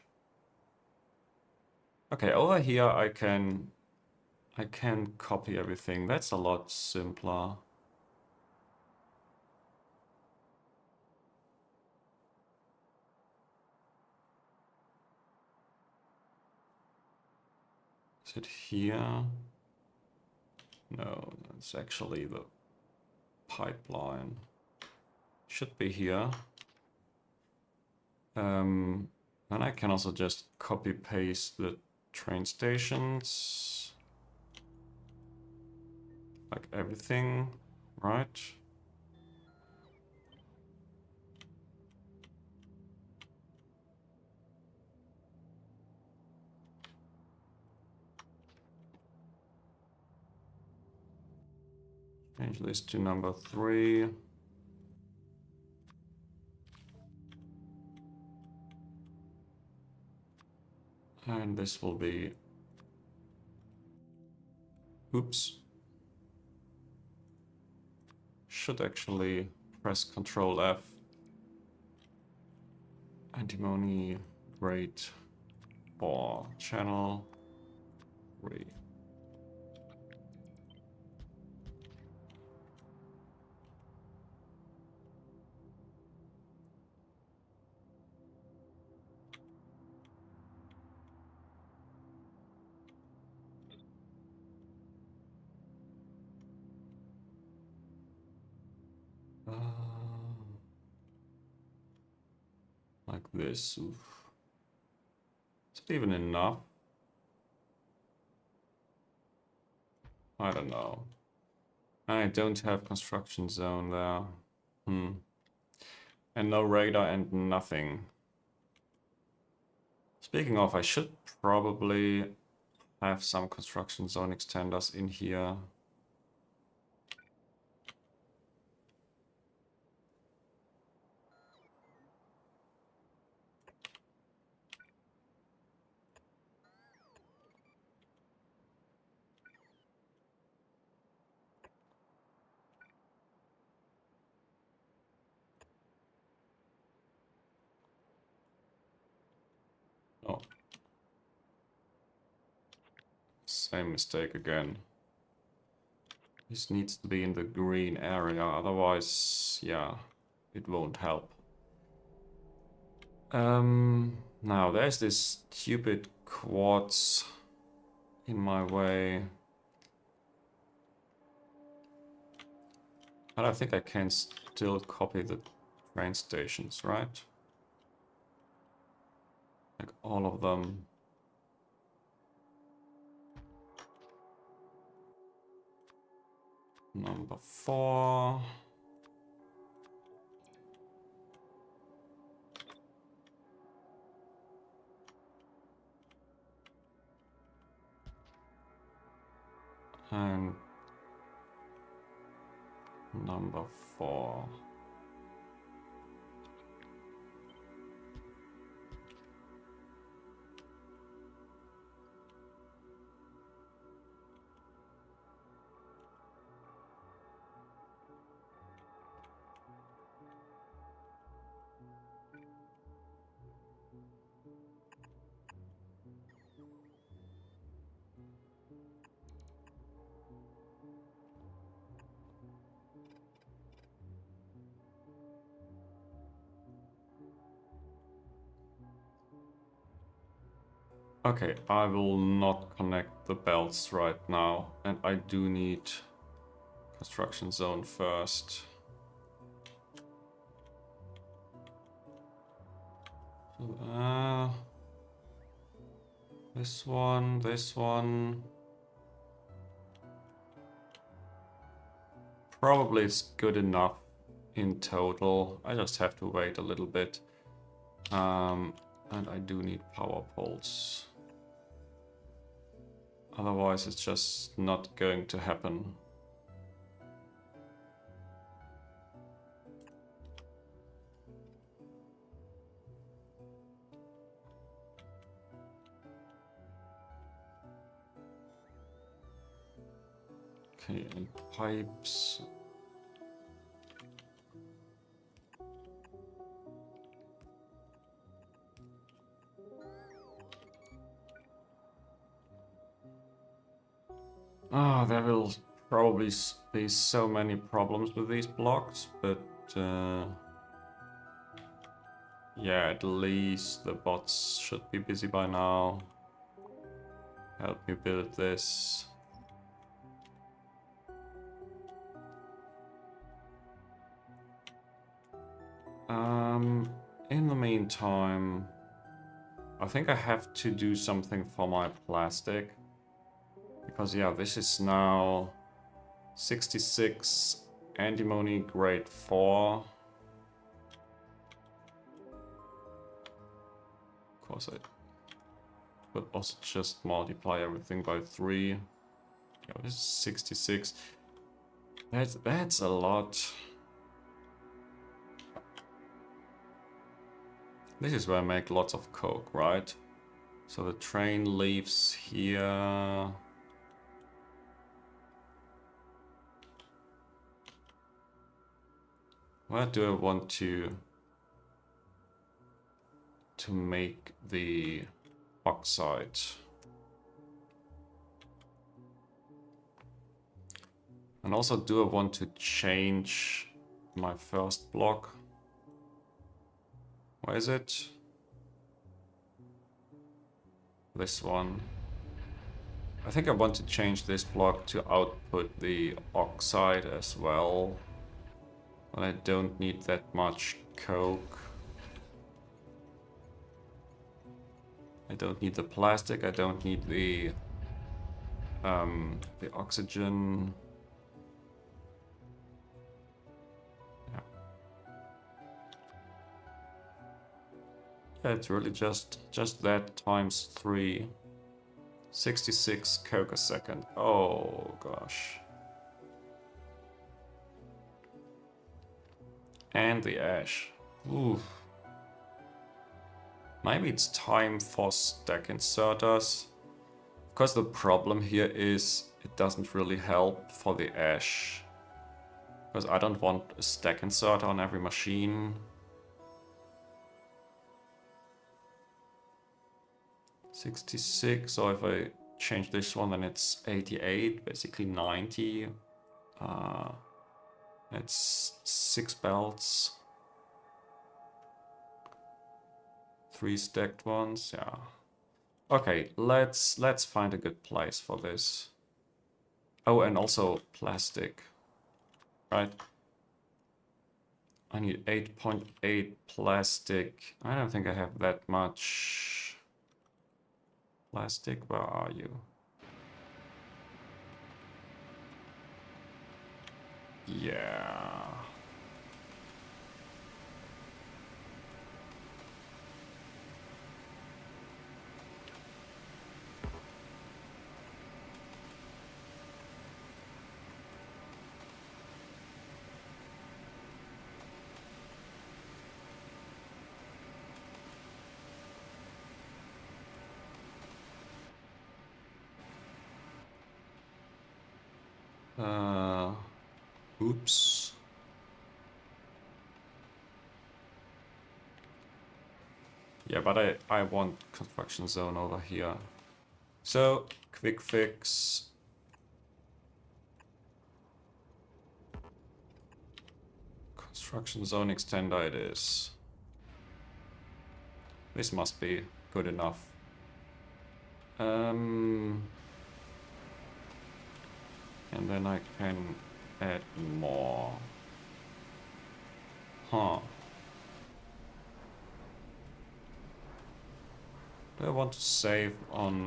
Okay, over here I can copy everything. That's a lot simpler. Is it here? No, it's actually the pipeline. Should be here. And I can also just copy paste the train stations. Like everything, right? Change this to number 3. And this will be, oops. Should actually press Control F. Antimony, great. For channel 3. Like this. Oof. Is it even enough? I don't know. I don't have construction zone there. And no radar and nothing. Speaking of, I should probably have some construction zone extenders in here. Oh. Same mistake again. This needs to be in the green area, otherwise, yeah, it won't help. Now there's this stupid quartz in my way. But I think I can still copy the train stations, right? Like all of them. Number 4. And number 4. Okay, I will not connect the belts right now, and I do need construction zone first. This one, this one. Probably it's good enough in total. I just have to wait a little bit. And I do need power poles. Otherwise it's just not going to happen. Okay, and pipes. There will probably be so many problems with these blocks, but yeah, at least the bots should be busy by now. help me build this. In the meantime, I think I have to do something for my plastic. Because yeah, this is now 66 Antimony grade 4. Of course I could also just multiply everything by 3. Yeah, this is 66. That's a lot. This is where I make lots of coke, right? So the train leaves here. Where do I want to make the oxide? And also, do I want to change my first block? Where is it? This one. I think I want to change this block to output the oxide as well. But I don't need that much coke. I don't need the plastic, I don't need the oxygen. Yeah, it's really just that times 3. 66 coke a second. Oh gosh. And the ash. Ooh. Maybe it's time for stack inserters. Of course, the problem here is it doesn't really help for the ash. Because I don't want a stack inserter on every machine. 66, so if I change this one, then it's 88, basically 90. It's 6 belts. 3 stacked ones, yeah. Okay, let's find a good place for this. Oh, and also plastic, right? I need 8.8 plastic. I don't think I have that much plastic. Where are you? Yeah. Oops. Yeah, but I want construction zone over here. So, quick fix. Construction zone extender it is. This must be good enough. And then I can add more. Huh. Do I want to save on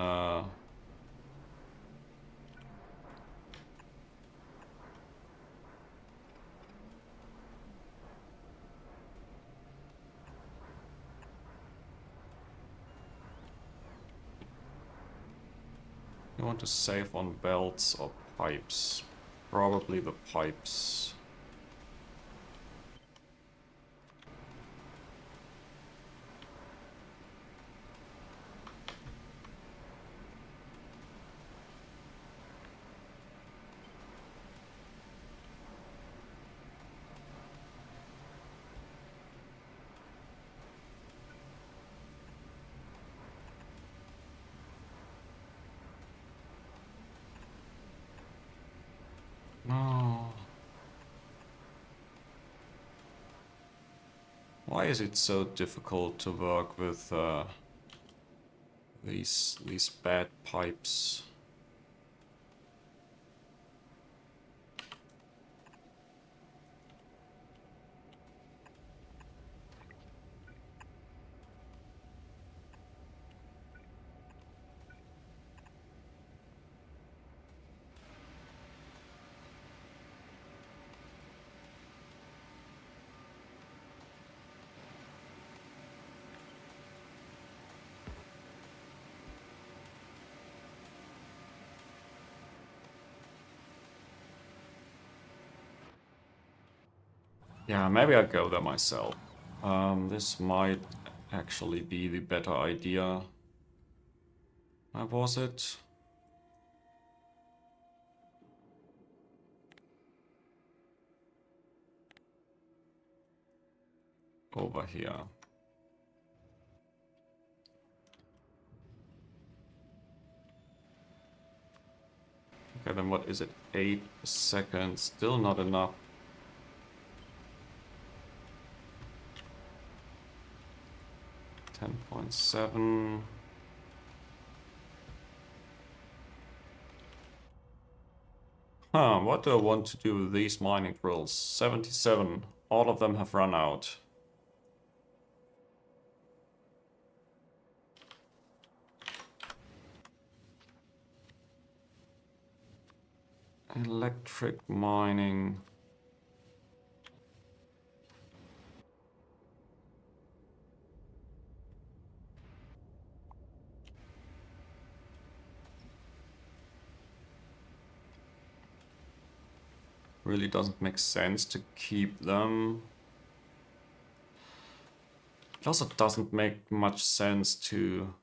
you want to save on belts or pipes? Probably the pipes. No. Why is it so difficult to work with these bad pipes. Yeah, maybe I'll go there myself. This might actually be the better idea. Where was it? Over here. Okay, then what is it? 8 seconds. Still not enough. 10.7. Huh, what do I want to do with these mining drills? 77. All of them have run out. Electric mining. Really doesn't make sense to keep them. It also doesn't make much sense to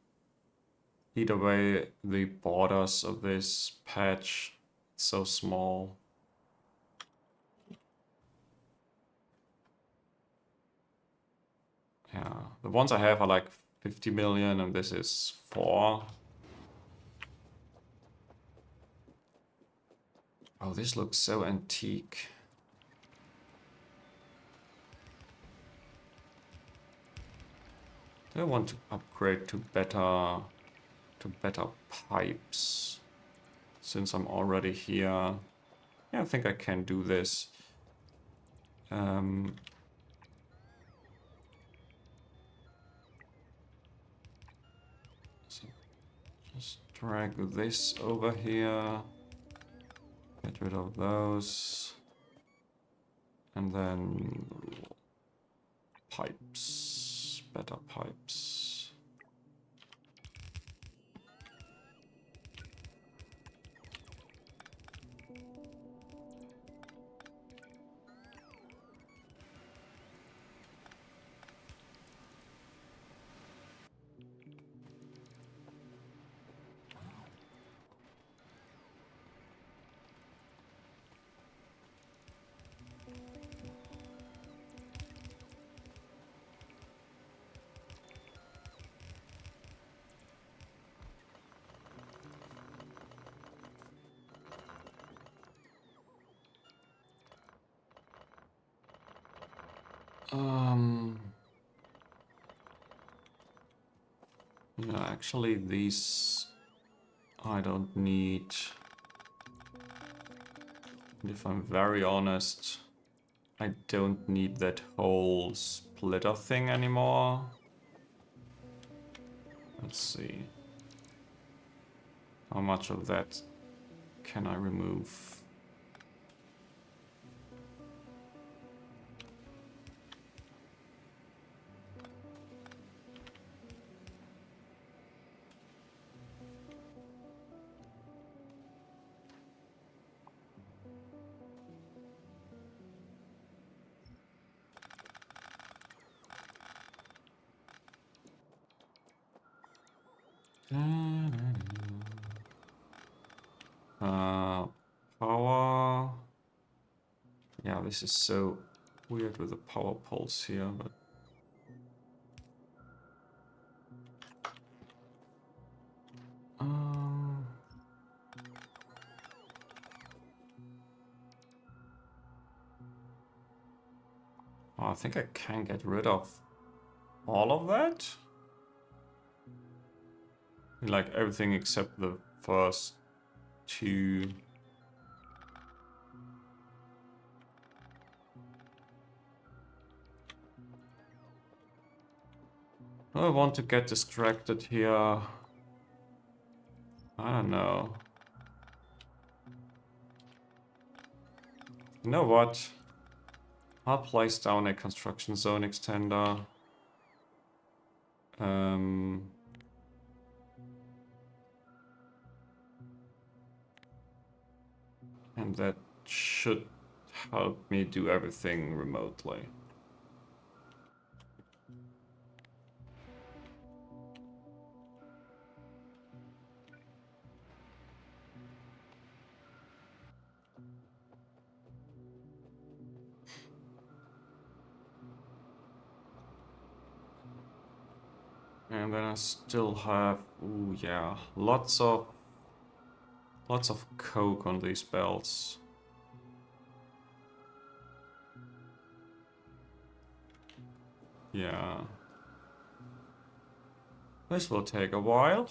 eat away the borders of this patch. It's so small. Yeah, the ones I have are like 50 million and this is 4. Oh, this looks so antique. Do I want to upgrade to better pipes? Since I'm already here. Yeah, I think I can do this. So just drag this over here. Get rid of those. And then pipes. Better pipes. Yeah, actually these I don't need. And if I'm very honest, I don't need that whole splitter thing anymore. Let's see. How much of that can I remove? Power. Yeah, this is so weird with the power pulse here, but oh, I think I can get rid of all of that. Like everything except the first two. Do I want to get distracted here? I don't know. You know what? I'll place down a construction zone extender. And that should help me do everything remotely. And then I still have, ooh yeah, lots of coke on these belts. Yeah. This will take a while.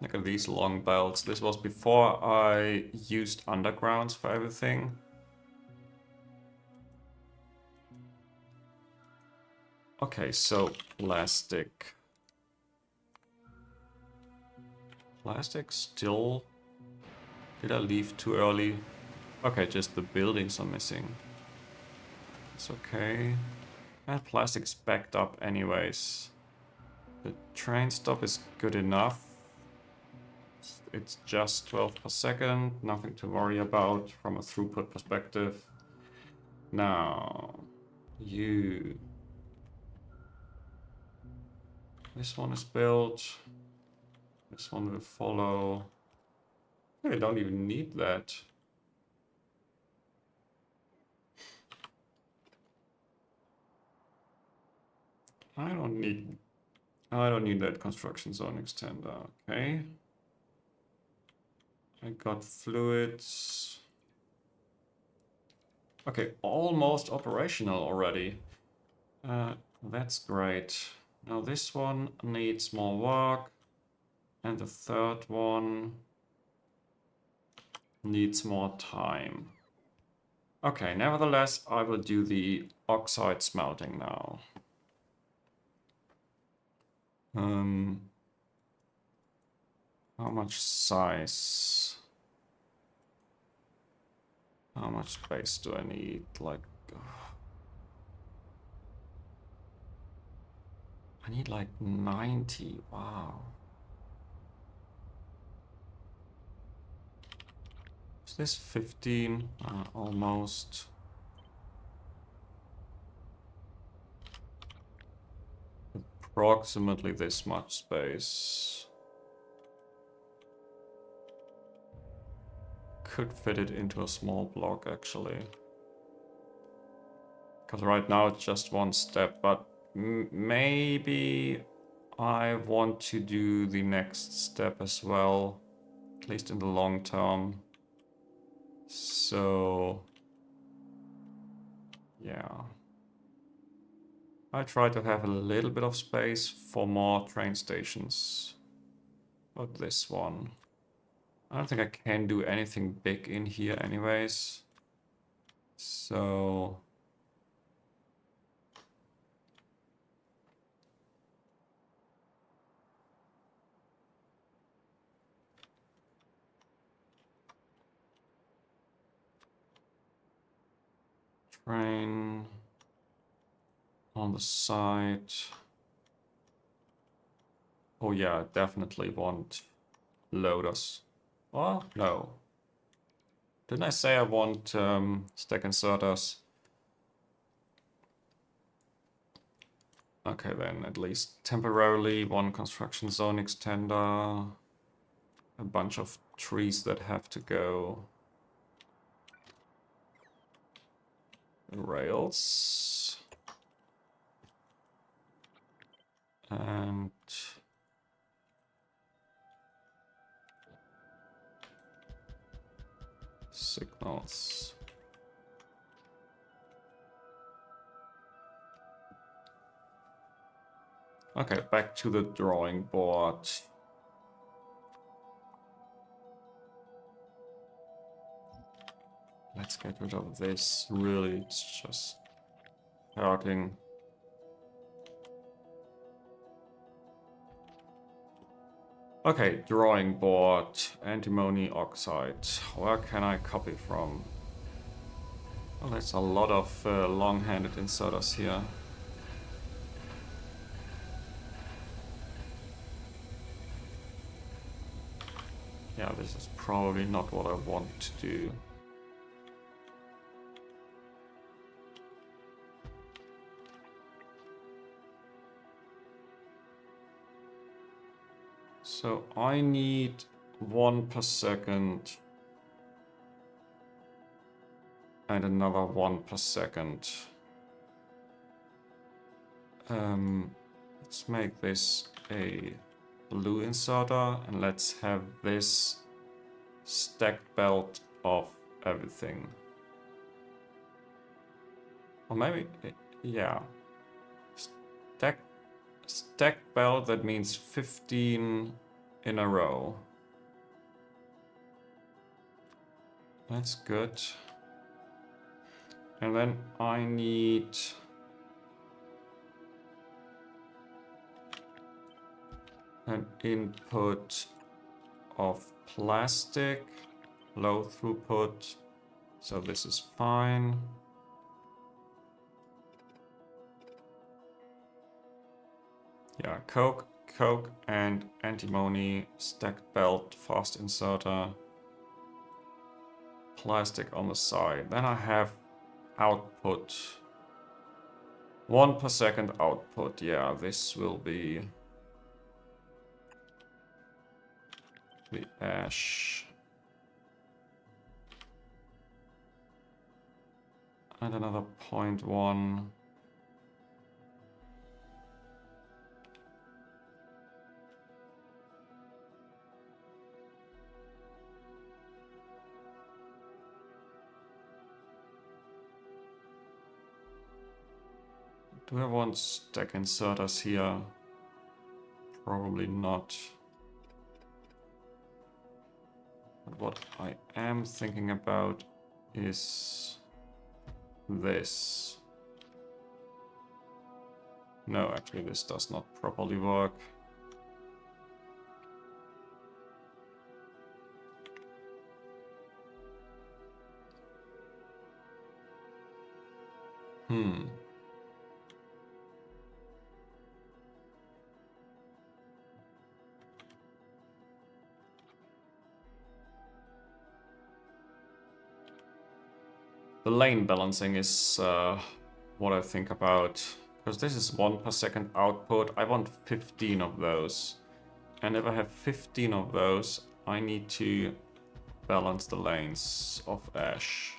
Look at these long belts. This was before I used undergrounds for everything. Okay, so plastic. Plastic still... Did I leave too early? Okay, just the buildings are missing. It's okay. And plastic's backed up anyways. The train stop is good enough. It's just 12 per second, nothing to worry about from a throughput perspective. Now, you... This one is built. This one will follow. I don't even need that. I don't need that construction zone extender, okay? I got fluids. Okay, almost operational already. That's great. Now this one needs more work. And the third one needs more time. Okay, nevertheless, I will do the oxide smelting now. How much size? How much space do I need? Like, I need like 90. Wow. Is this 15? Almost. Approximately this much space. Could fit it into a small block actually. Because right now it's just one step, but maybe I want to do the next step as well, at least in the long term. So, yeah. I try to have a little bit of space for more train stations. But this one, I don't think I can do anything big in here anyways. So... Train on the side. Oh yeah, definitely want loaders. Oh, no. Didn't I say I want stack inserters? Okay, then at least temporarily one construction zone extender. A bunch of trees that have to go. Rails. And... signals. Okay, back to the drawing board. Let's get rid of this. Really, it's just hurting. Okay, drawing board, antimony oxide. Where can I copy from? Well, there's a lot of long-handed inserters here. Yeah, this is probably not what I want to do. So I need 1 per second and another 1 per second. Let's make this a blue inserter and let's have this stacked belt of everything. Or maybe, yeah. Stacked belt, that means 15 in a row. That's good. And then I need an input of plastic, low throughput, so this is fine. Yeah, coke, and antimony, stacked belt, fast inserter, plastic on the side. Then I have output. 1 per second output. Yeah, this will be the ash. And another 0.1. Do I want stack inserters here? Probably not. But what I am thinking about is this. No, actually this does not properly work. The lane balancing is what I think about. Because this is 1 per second output. I want 15 of those. And if I have 15 of those, I need to balance the lanes of ash.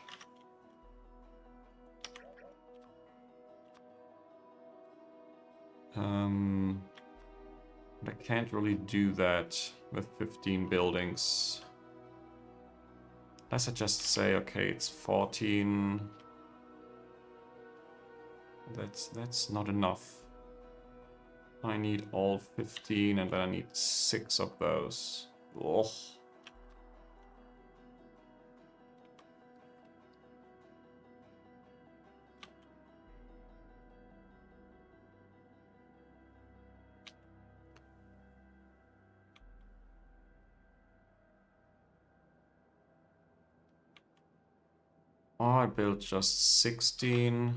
I can't really do that with 15 buildings. Unless I just say, okay, it's 14. That's not enough. I need all 15 and then I need 6 of those. Ugh. I built just 16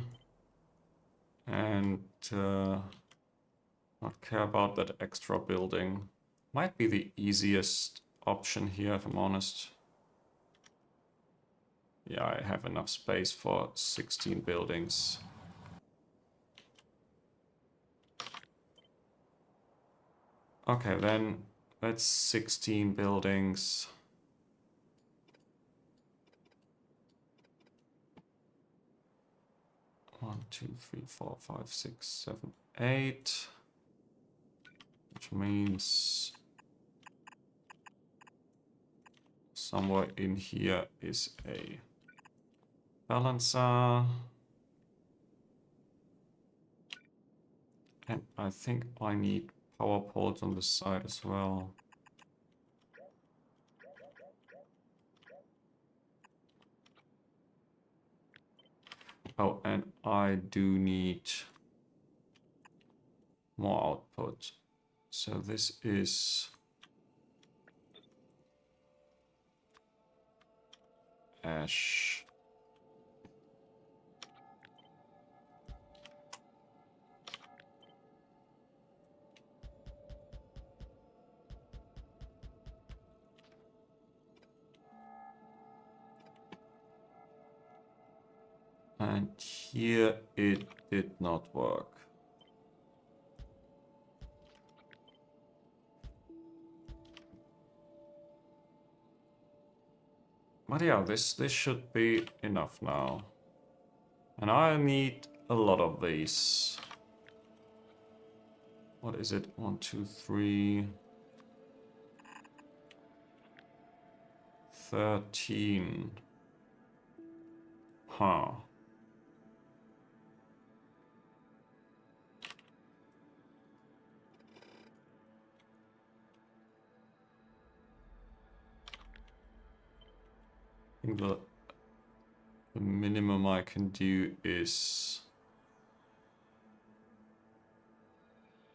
and not care about that extra building. Might be the easiest option here, if I'm honest. Yeah, I have enough space for 16 buildings. Okay, then that's 16 buildings. One, two, three, four, five, six, 7, 8. Which means somewhere in here is a balancer. And I think I need power poles on the side as well. Oh, and I do need more output. So this is ash. And here it did not work. But yeah, this should be enough now. And I need a lot of these. What is it? 1, 2, 3. 13. Huh. I think the minimum I can do is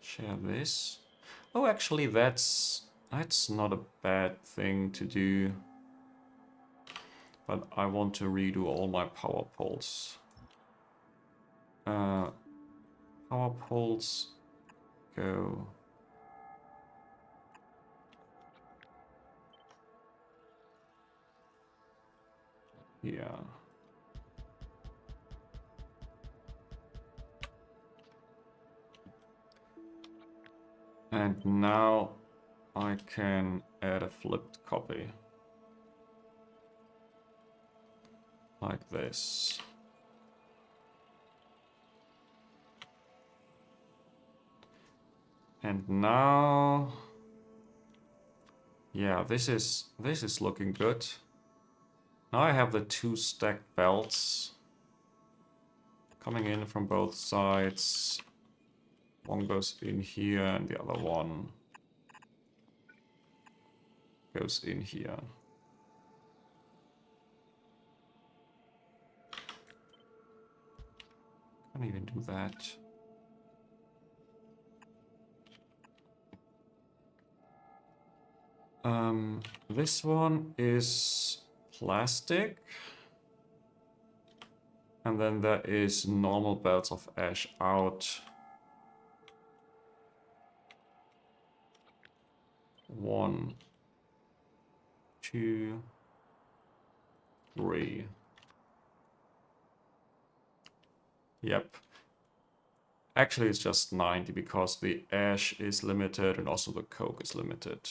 share this. Oh, actually, that's not a bad thing to do. But I want to redo all my power poles. Power poles go. Yeah. And now I can add a flipped copy. Like this. And now, yeah, this is looking good. Now I have the 2 stacked belts coming in from both sides. One goes in here and the other one goes in here. Can't even do that. This one is plastic. And then there is normal belts of ash out. 1, 2, 3. Yep. Actually, it's just 90 because the ash is limited and also the coke is limited.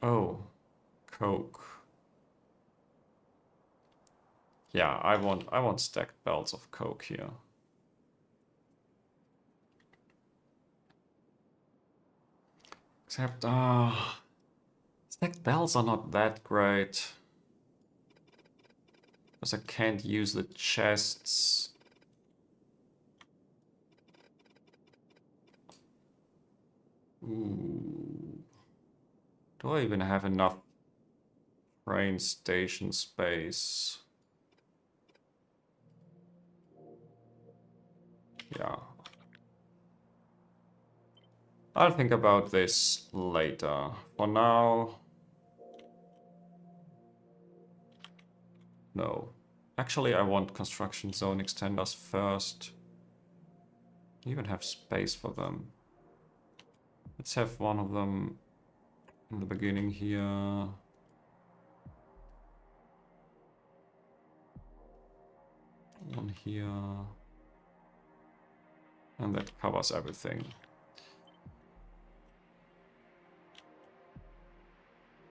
Oh, coke. Yeah, I want stacked belts of coke here. Except, stacked belts are not that great. Because I can't use the chests. Ooh. Do I even have enough train station space? Yeah. I'll think about this later. For now... No. Actually, I want construction zone extenders first. I even have space for them. Let's have one of them in the beginning here. One here. And that covers everything.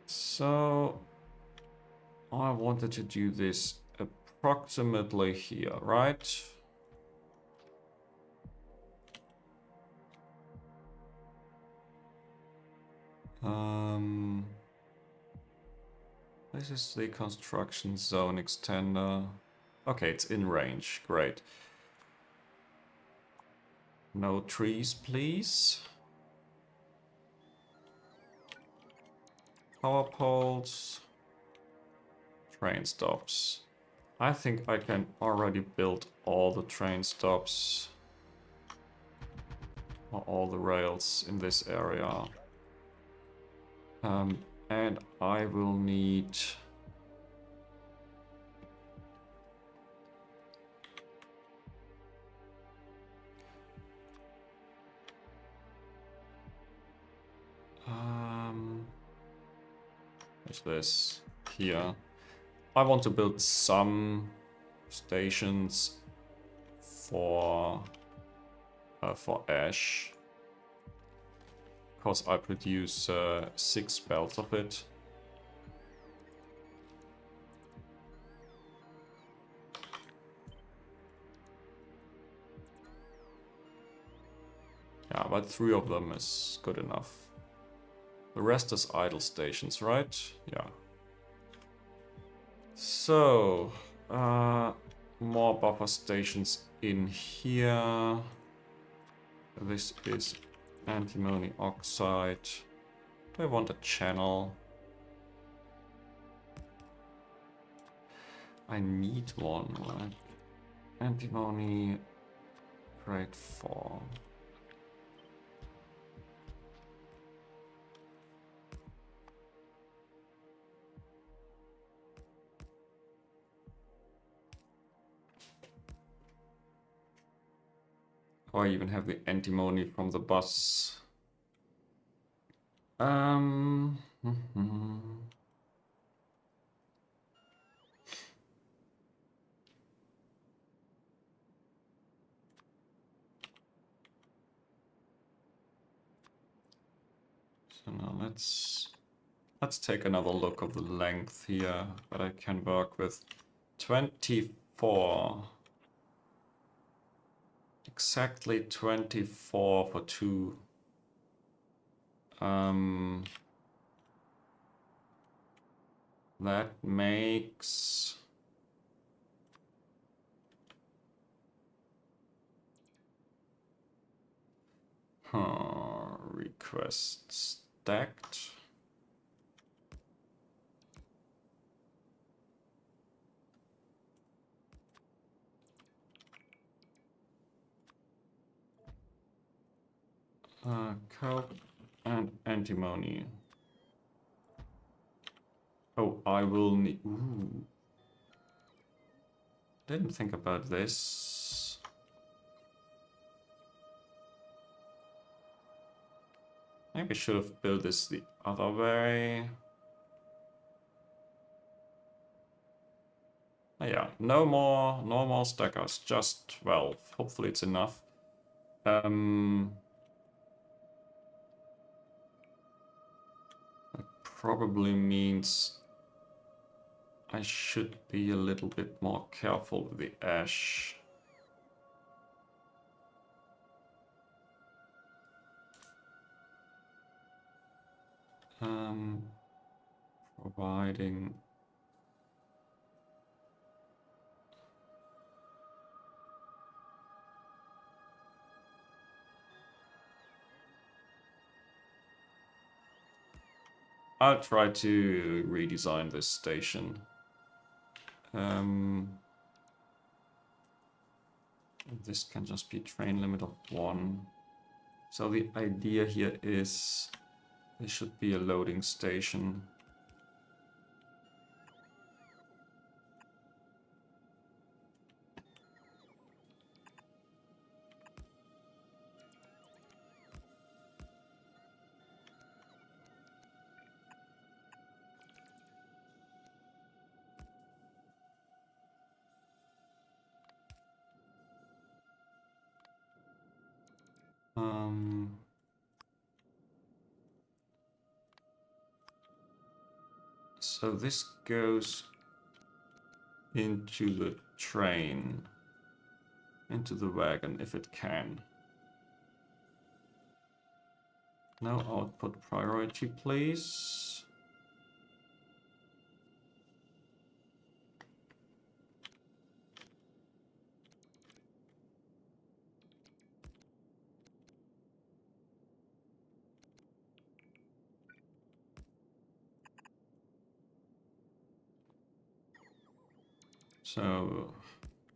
So I wanted to do this approximately here, right? This is the construction zone extender. Okay, it's in range, great. No trees, please. Power poles. Train stops. I think I can already build all the train stops. Or all the rails in this area. And I will need... What's this? Here. I want to build some stations for ash. Because I produce 6 belts of it. Yeah, but 3 of them is good enough. The rest is idle stations, right? Yeah. So, more buffer stations in here. This is antimony oxide. Do I want a channel? I need one, right? Antimony, grade 4. Oh, I even have the antimony from the bus. So now let's take another look of the length here that I can work with. 24. Exactly 24 for 2. That makes... request stacked. Coke and antimony. Oh, I will need... Ooh. Didn't think about this. Maybe I should have built this the other way. Oh, yeah, no more stackers, just 12. Hopefully it's enough. That probably means I should be a little bit more careful with the ash. Providing... I'll try to redesign this station. This can just be train limit of 1. So the idea here is there should be a loading station. So this goes into the train, into the wagon if it can. No output priority, please. So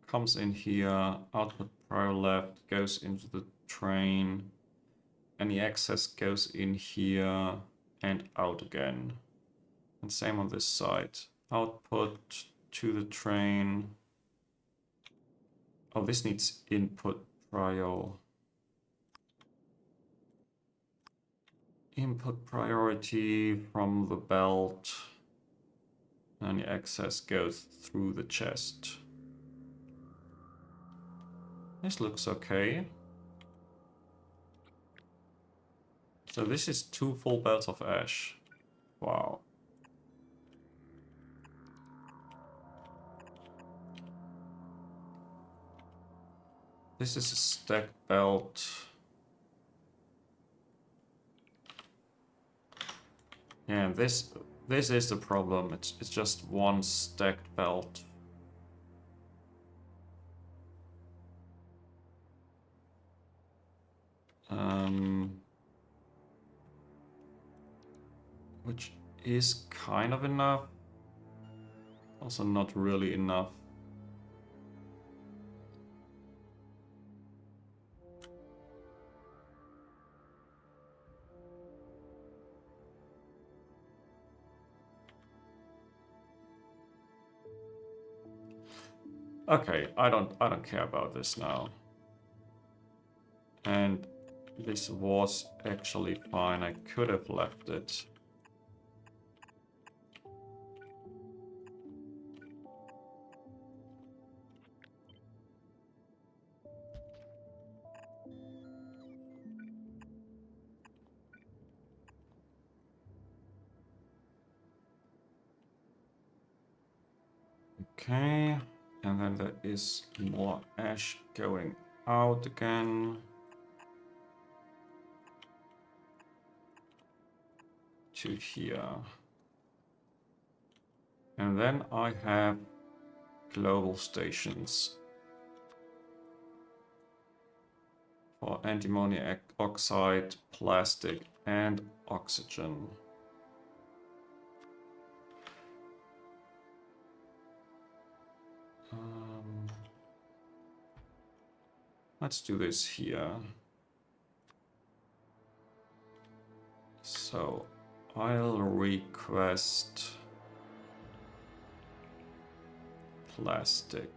comes in here, output prior left, goes into the train. Any excess goes in here and out again. And same on this side. Output to the train. Oh, this needs input prior. Input priority from the belt. And the excess goes through the chest. This looks okay. So this is 2 full belts of ash. Wow. This is a stacked belt. Yeah, this is the problem. It's just one stacked belt. Which is kind of enough. Also not really enough. Okay, I don't care about this now. And this was actually fine. I could have left it. Okay, and then there is more ash going out again. To here. And then I have global stations for antimony oxide, plastic, and oxygen. Let's do this here. So I'll request plastic.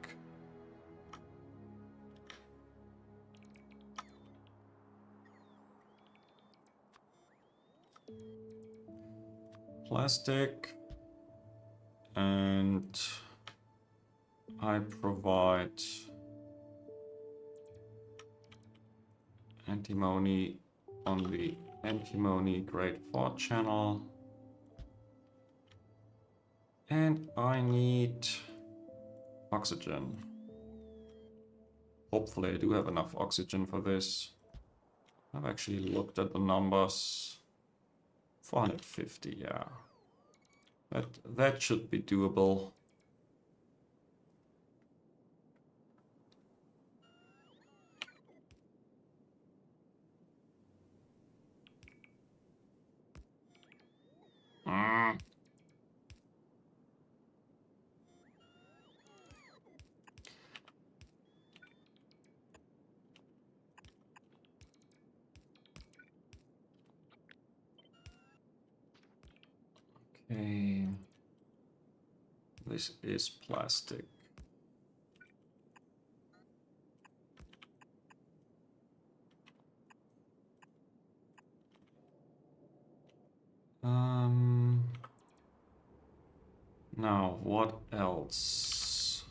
Plastic, and I provide antimony on the antimony grade 4 channel. And I need oxygen. Hopefully I do have enough oxygen for this. I've actually looked at the numbers. 450, yeah. That should be doable. Okay. This is plastic. Now, what else?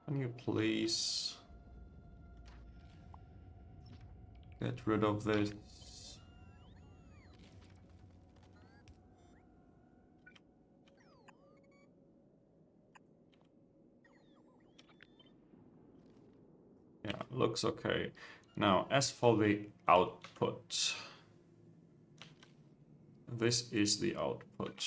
Can you please get rid of this? looks okay. Now, as for the output, this is the output.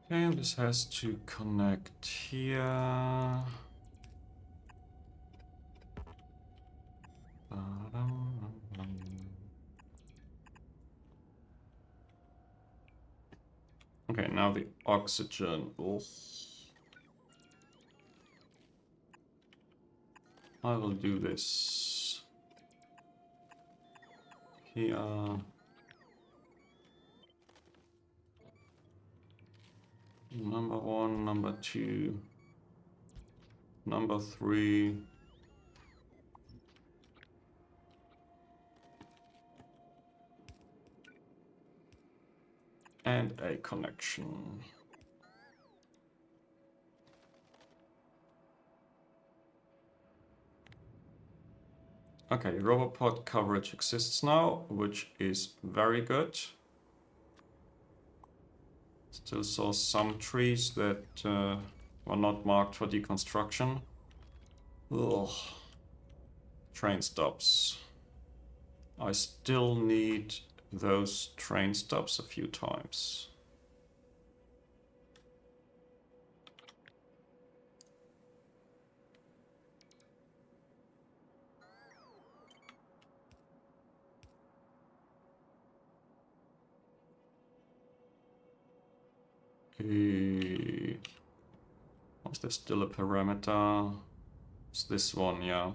And this has to connect here. Okay, now the oxygen. Oh. I will do this here. Number 1, number 2, number 3. And a connection. Okay, Robopod coverage exists now, which is very good. Still saw some trees that were not marked for deconstruction. Ugh. Train stops. I still need those train stops a few times. Was there still a parameter? It's this one, yeah.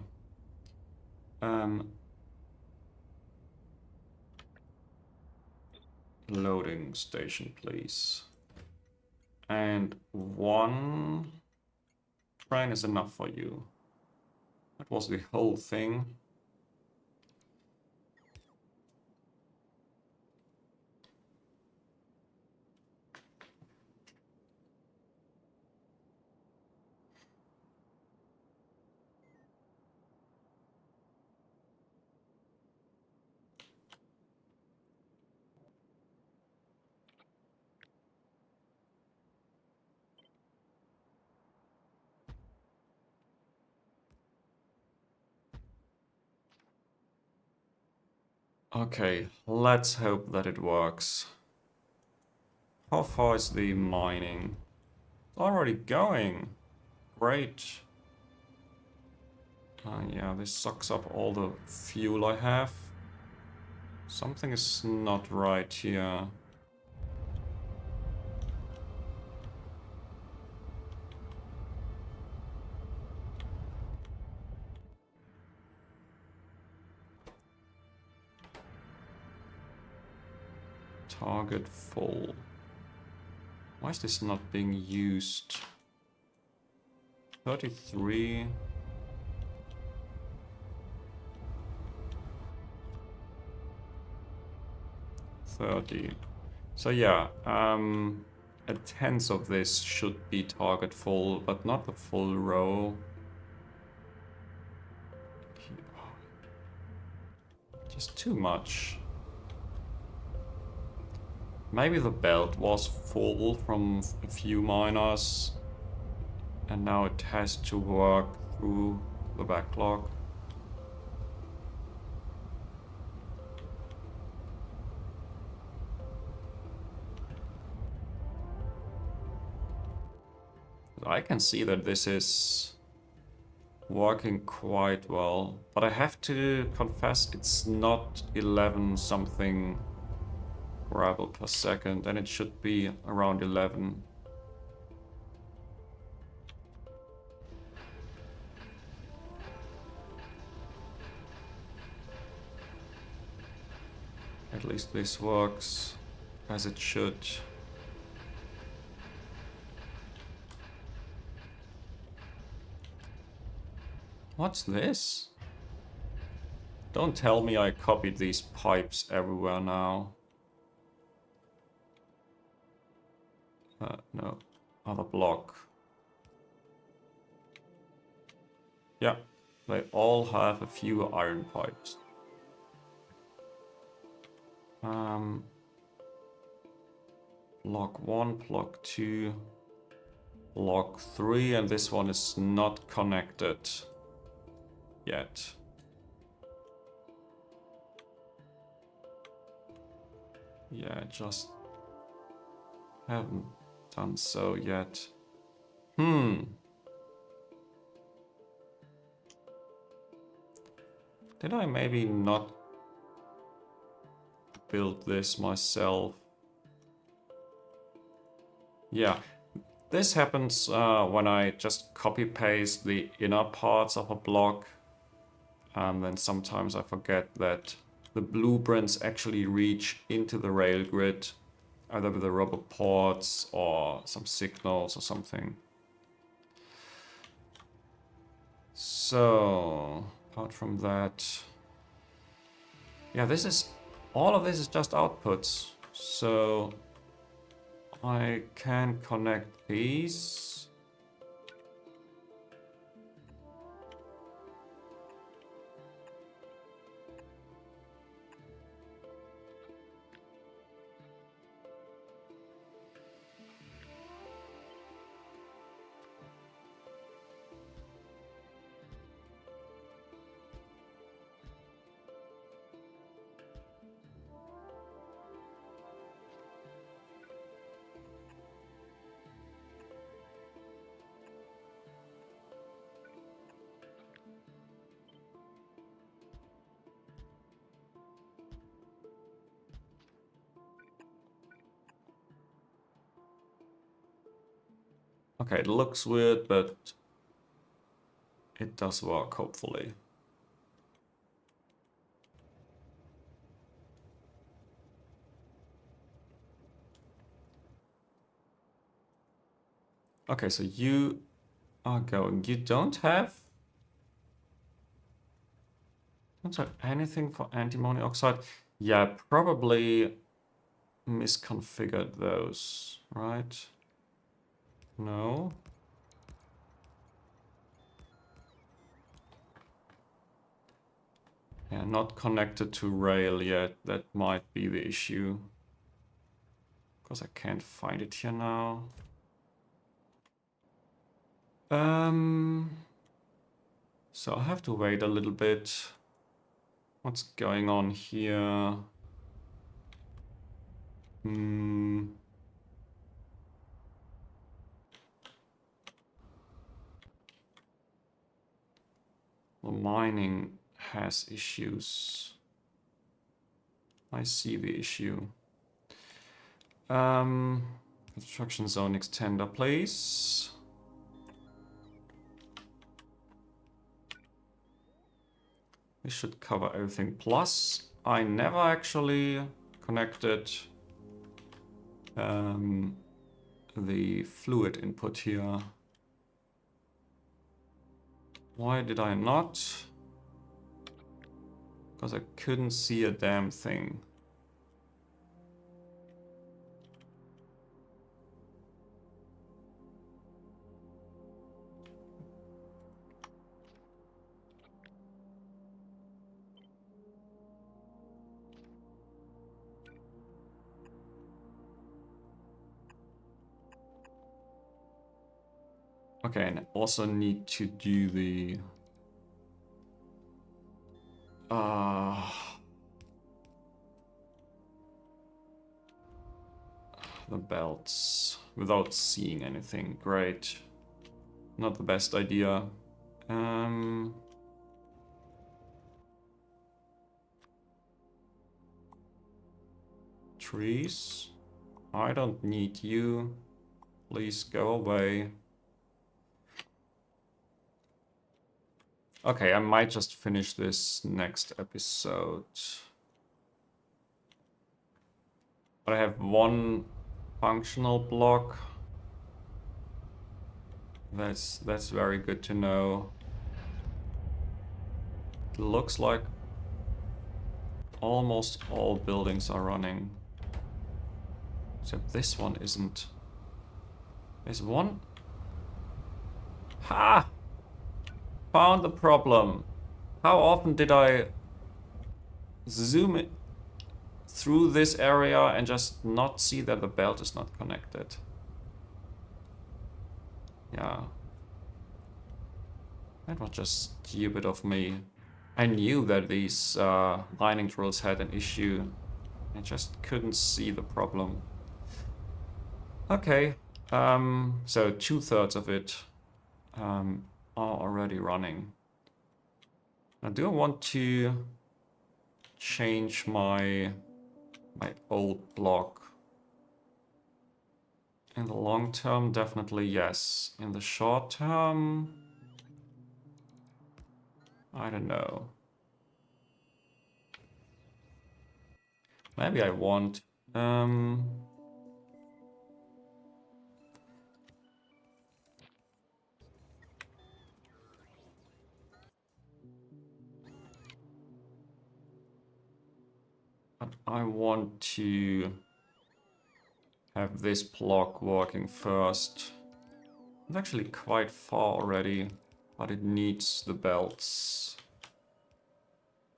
Loading station, please. And 1 train is enough for you. That was the whole thing. Okay, let's hope that it works. How far is the mining? Already going. Great. Yeah, this sucks up all the fuel I have. Something is not right here. Target full. Why is this not being used? 33. So yeah, a tenth of this should be target full, but not the full row. Just too much. Maybe the belt was full from a few miners, and now it has to work through the backlog. I can see that this is working quite well, but I have to confess it's not 11 something gravel per second, and it should be around 11. At least this works as it should. What's this? Don't tell me I copied these pipes everywhere now. No. Other block. Yeah. They all have a few iron pipes. Block 1, block 2, block 3, and this one is not connected yet. Yeah, just haven't done so yet. Did I maybe not build this myself? Yeah, this happens when I just copy paste the inner parts of a block. And then sometimes I forget that the blueprints actually reach into the rail grid, either with the rubber ports or some signals or something. So, apart from that, yeah, all of this is just outputs. So I can connect these. Okay, it looks weird, but it does work, hopefully. Okay, so you are going. You don't have anything for antimony oxide? Yeah, probably misconfigured those, right? No. Yeah, not connected to rail yet. That might be the issue. Because I can't find it here now. So I have to wait a little bit. What's going on here? The mining has issues. I see the issue. Construction zone extender, please. This should cover everything. Plus, I never actually connected the fluid input here. Why did I not? Because I couldn't see a damn thing. Okay, and I also need to do the belts without seeing anything. Great. Not the best idea. Trees. I don't need you. Please go away. Okay, I might just finish this next episode. But I have one functional block. That's very good to know. It looks like almost all buildings are running. Except this one isn't. There's one. Ha! Found the problem. How often did I zoom it through this area and just not see that the belt is not connected? Yeah. That was just stupid of me. I knew that these lining drills had an issue. I just couldn't see the problem. Okay. So 2/3 of it are already running. Now, do I want to change my old block? In the long term, definitely yes. In the short term, I don't know. Maybe I want. But I want to have this block working first. It's actually quite far already, but it needs the belts.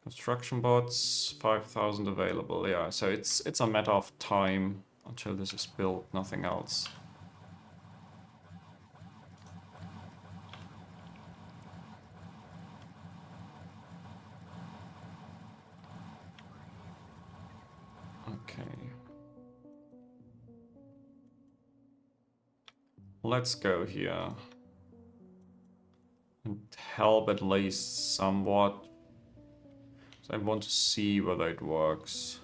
Construction bots, 5,000 available. Yeah, so it's a matter of time until this is built, nothing else. Okay. Let's go here. And help at least somewhat. So I want to see whether it works.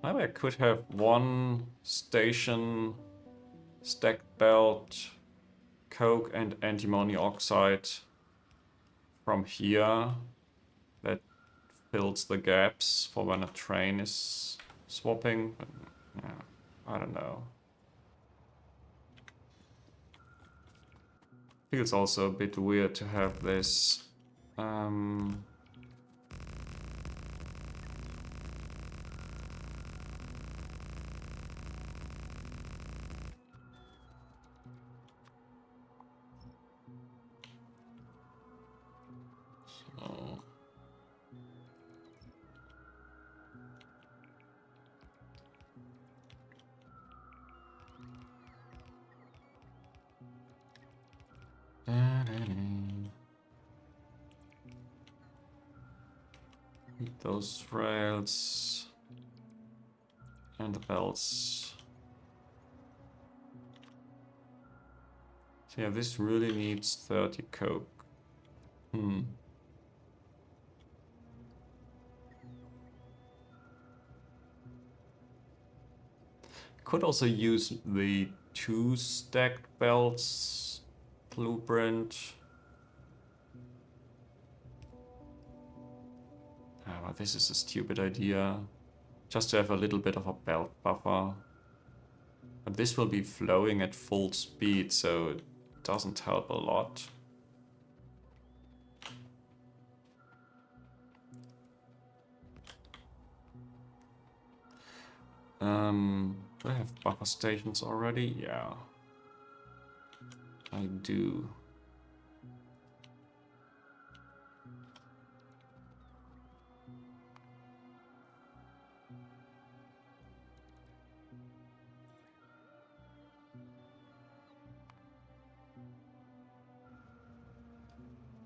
Maybe I could have one station, stacked belt, coke and antimony oxide from here. That fills the gaps for when a train is swapping. But, yeah, I don't know. Feels also a bit weird to have this. Those rails and the belts. So yeah, this really needs 30 coke. Could also use the 2 stacked belts blueprint. But this is a stupid idea. Just to have a little bit of a belt buffer. But this will be flowing at full speed, so it doesn't help a lot. Do I have buffer stations already? Yeah. I do.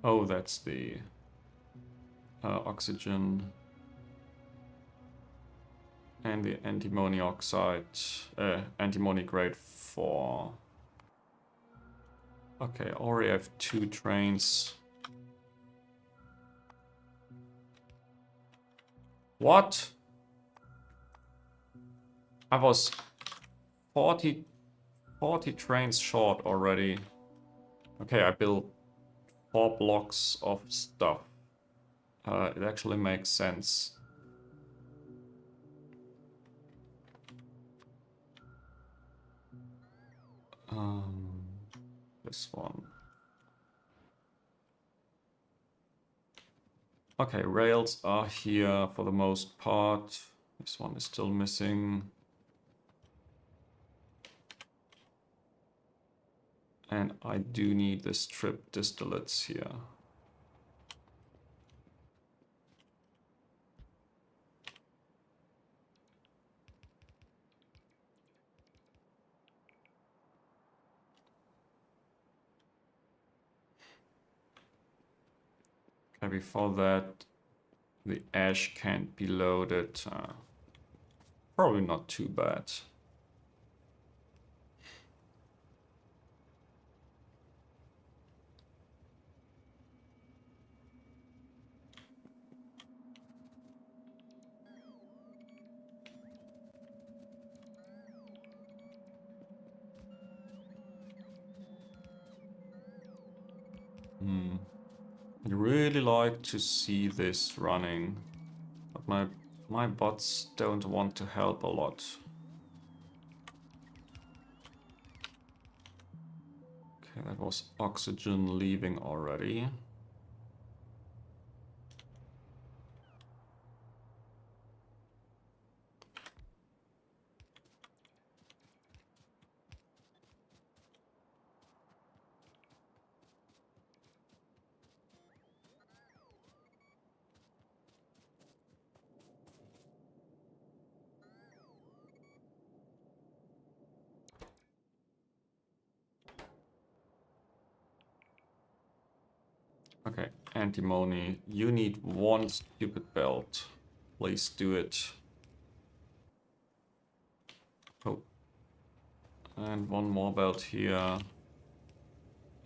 Oh, that's the oxygen and the antimony oxide, antimony grade 4. Okay, already have 2 trains. What? I was 40 trains short already. Okay, I built 4 blocks of stuff. It actually makes sense. This one. Okay, rails are here for the most part. This one is still missing. And I do need the strip distillates here. Okay, before that, the ash can't be loaded. Probably not too bad. I'd really like to see this running, but my bots don't want to help a lot. Okay, that was oxygen leaving already. Okay, antimony, you need one stupid belt. Please do it. Oh. And one more belt here.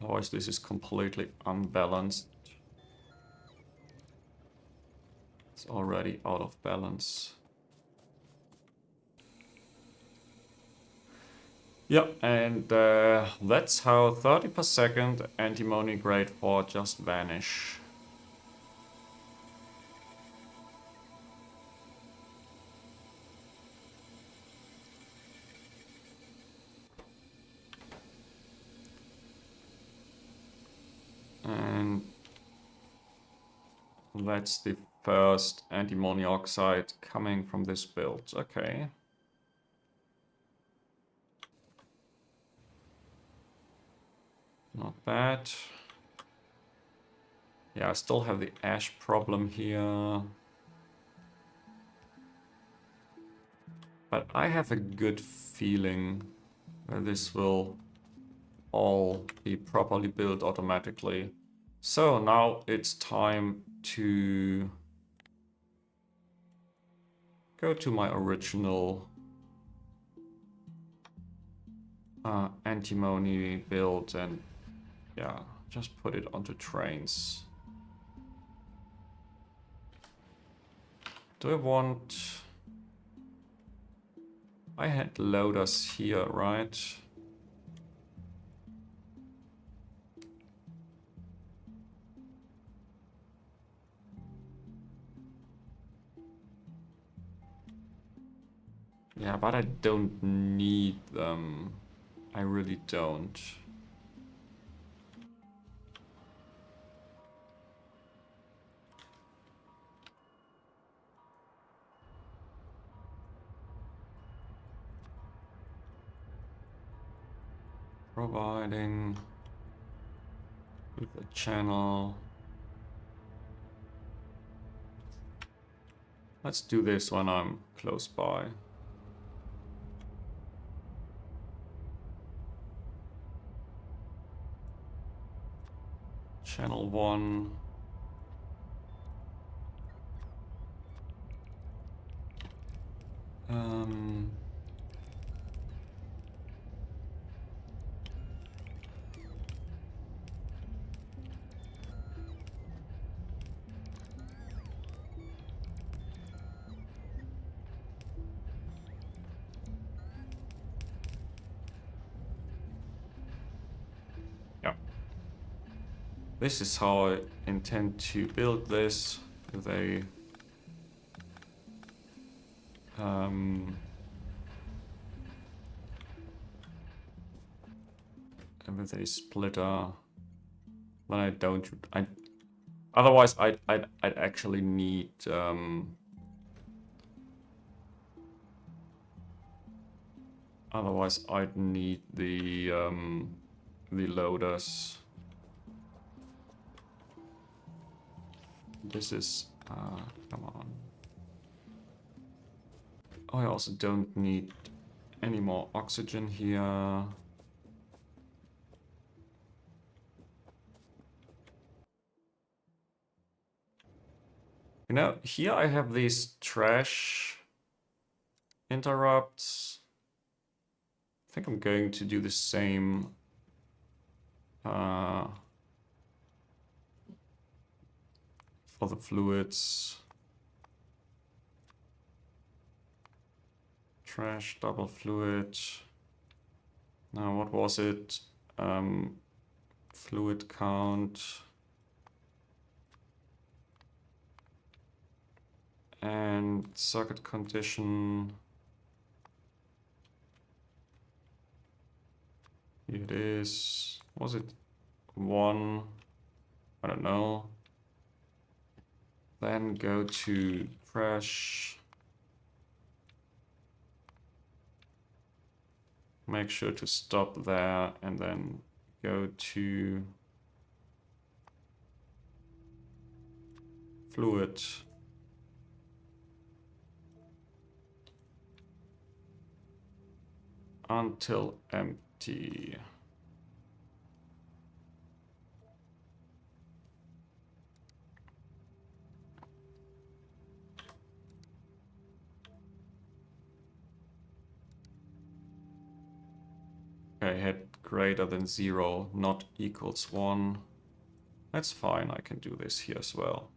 Otherwise this is completely unbalanced. It's already out of balance. Yeah, and that's how 30 per second antimony grade 4 just vanish. And that's the first antimony oxide coming from this build. Okay. Not bad. Yeah, I still have the ash problem here. But I have a good feeling that this will all be properly built automatically. So now it's time to go to my original antimony build and yeah, just put it onto trains. Do I want... I had loaders here, right? Yeah, but I don't need them. I really don't. Providing with a channel. Let's do this when I'm close by. Channel 1. Yeah. This is how I intend to build this. If they with a splitter, then I don't. Otherwise, I'd actually need otherwise I'd need the loaders. This is come on. Oh, I also don't need any more oxygen here. You know, here I have these trash interrupts. I think I'm going to do the same for the fluids. Trash, double fluid. Now, what was it? Fluid count. And circuit condition. Here it is. Was it 1? I don't know. Then go to trash. Make sure to stop there and then go to fluid. Until empty. Okay, head greater than 0, not equals 1. That's fine, I can do this here as well.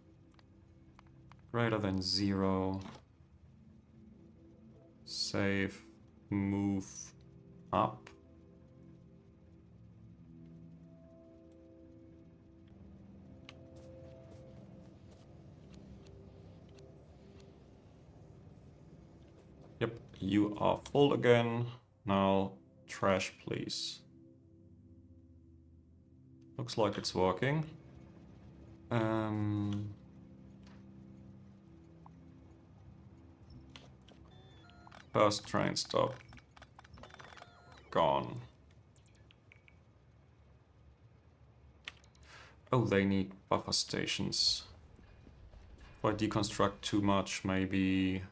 Greater than 0. Save, move up. Yep, you are full again. Now trash, please. Looks like it's working. First train stop. Gone. Oh, they need buffer stations. If I deconstruct too much, maybe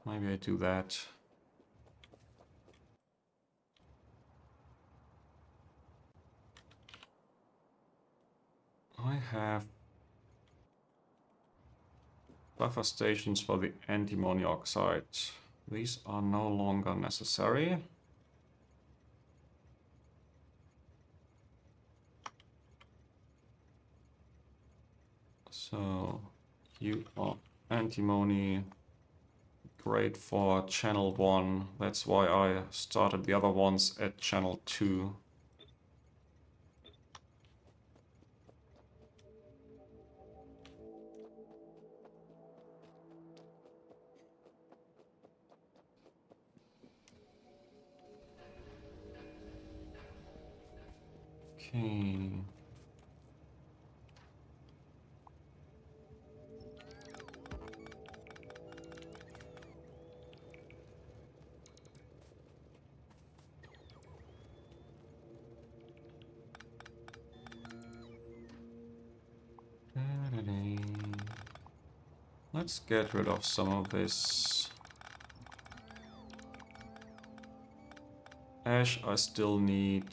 I do that. I have buffer stations for the antimony oxide. These are no longer necessary. So you are antimony, great for channel 1. That's why I started the other ones at channel 2. Okay. Let's get rid of some of this ash. I still need...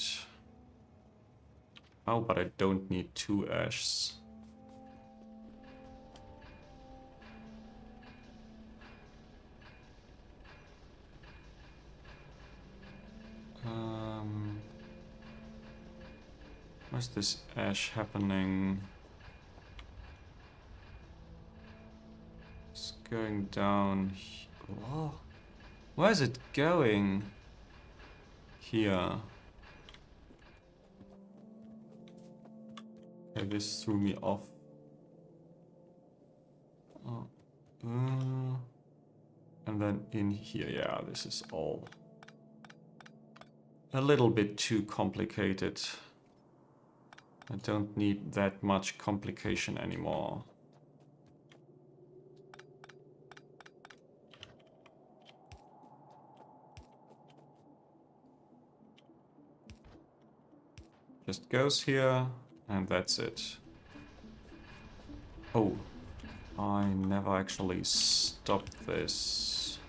Oh, but I don't need 2 ashes. Where's this ash happening? It's going down. Oh, where is it going? Here. Okay, this threw me off. And then in here, yeah, this is all a little bit too complicated. I don't need that much complication anymore. Just goes here, and that's it. Oh, I never actually stopped this.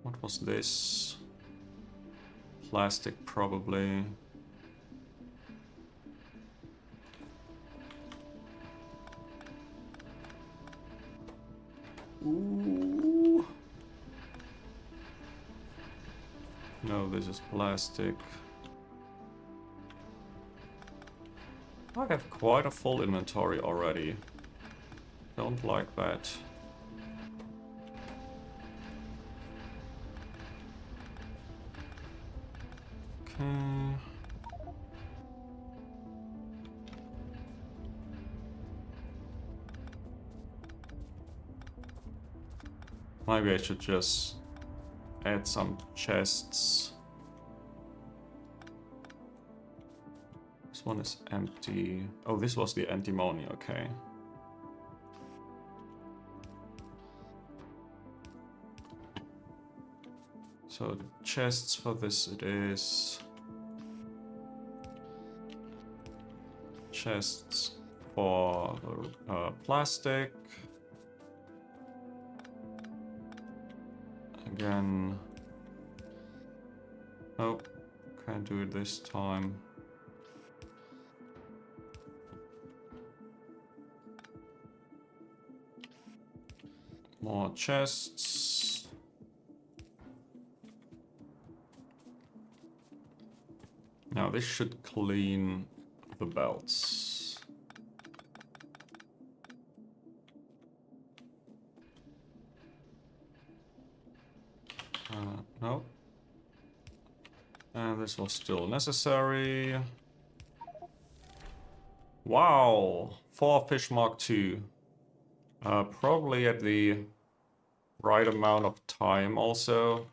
What was this? Plastic, probably. Ooh. No, this is plastic. I have quite a full inventory already. Don't like that. Okay. Maybe I should just add some chests. This one is empty. Oh, this was the antimony, okay. So the chests for this it is. Chests for plastic. Again. Oh, can't do it this time. More chests. Now this should clean the belts. No. And this was still necessary. Wow! 4 fish mark 2. Probably at the right amount of time also.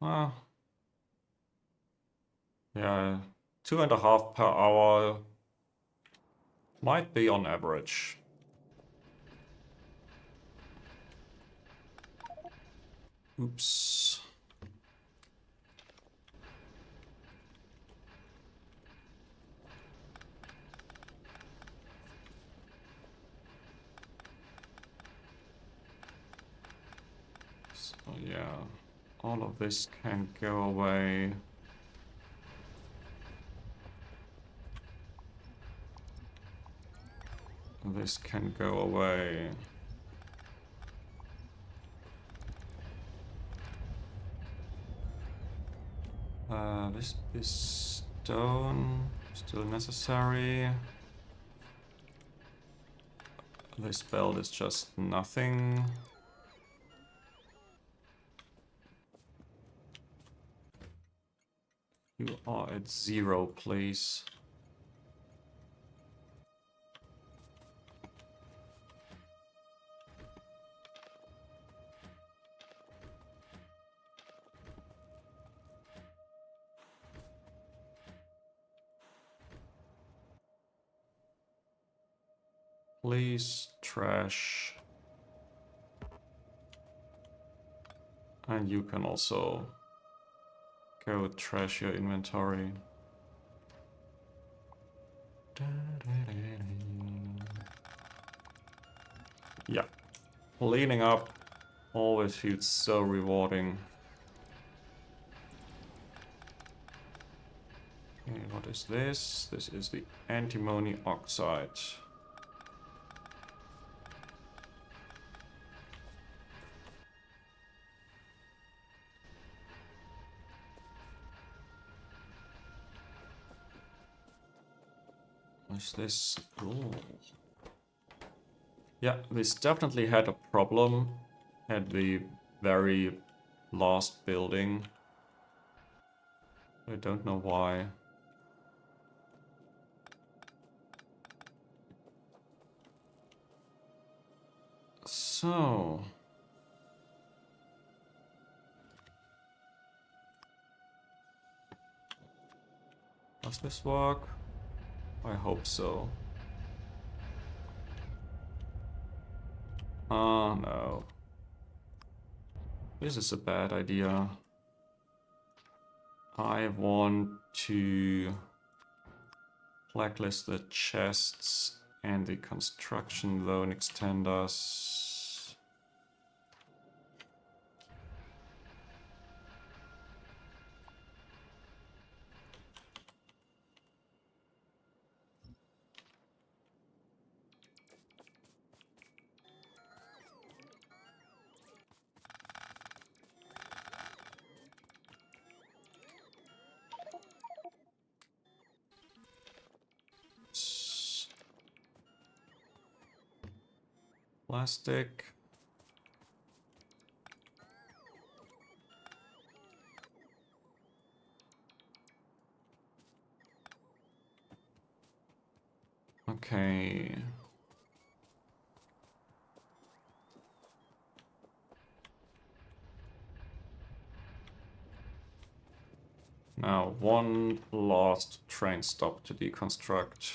Yeah, 2.5 per hour might be on average. Oops. So yeah, all of this can go away. This can go away. This is stone, still necessary. This belt is just nothing. You are at 0, please. Please, trash. And you can also go trash your inventory. Yeah, cleaning up always feels so rewarding. Okay, what is this? This is the antimony oxide. Is this... Ooh. Yeah, this definitely had a problem at the very last building. I don't know why. So... Does this work? I hope so. Oh no. This is a bad idea. I want to blacklist the chests and the construction loan extenders. Plastic. Okay. Now one last train stop to deconstruct.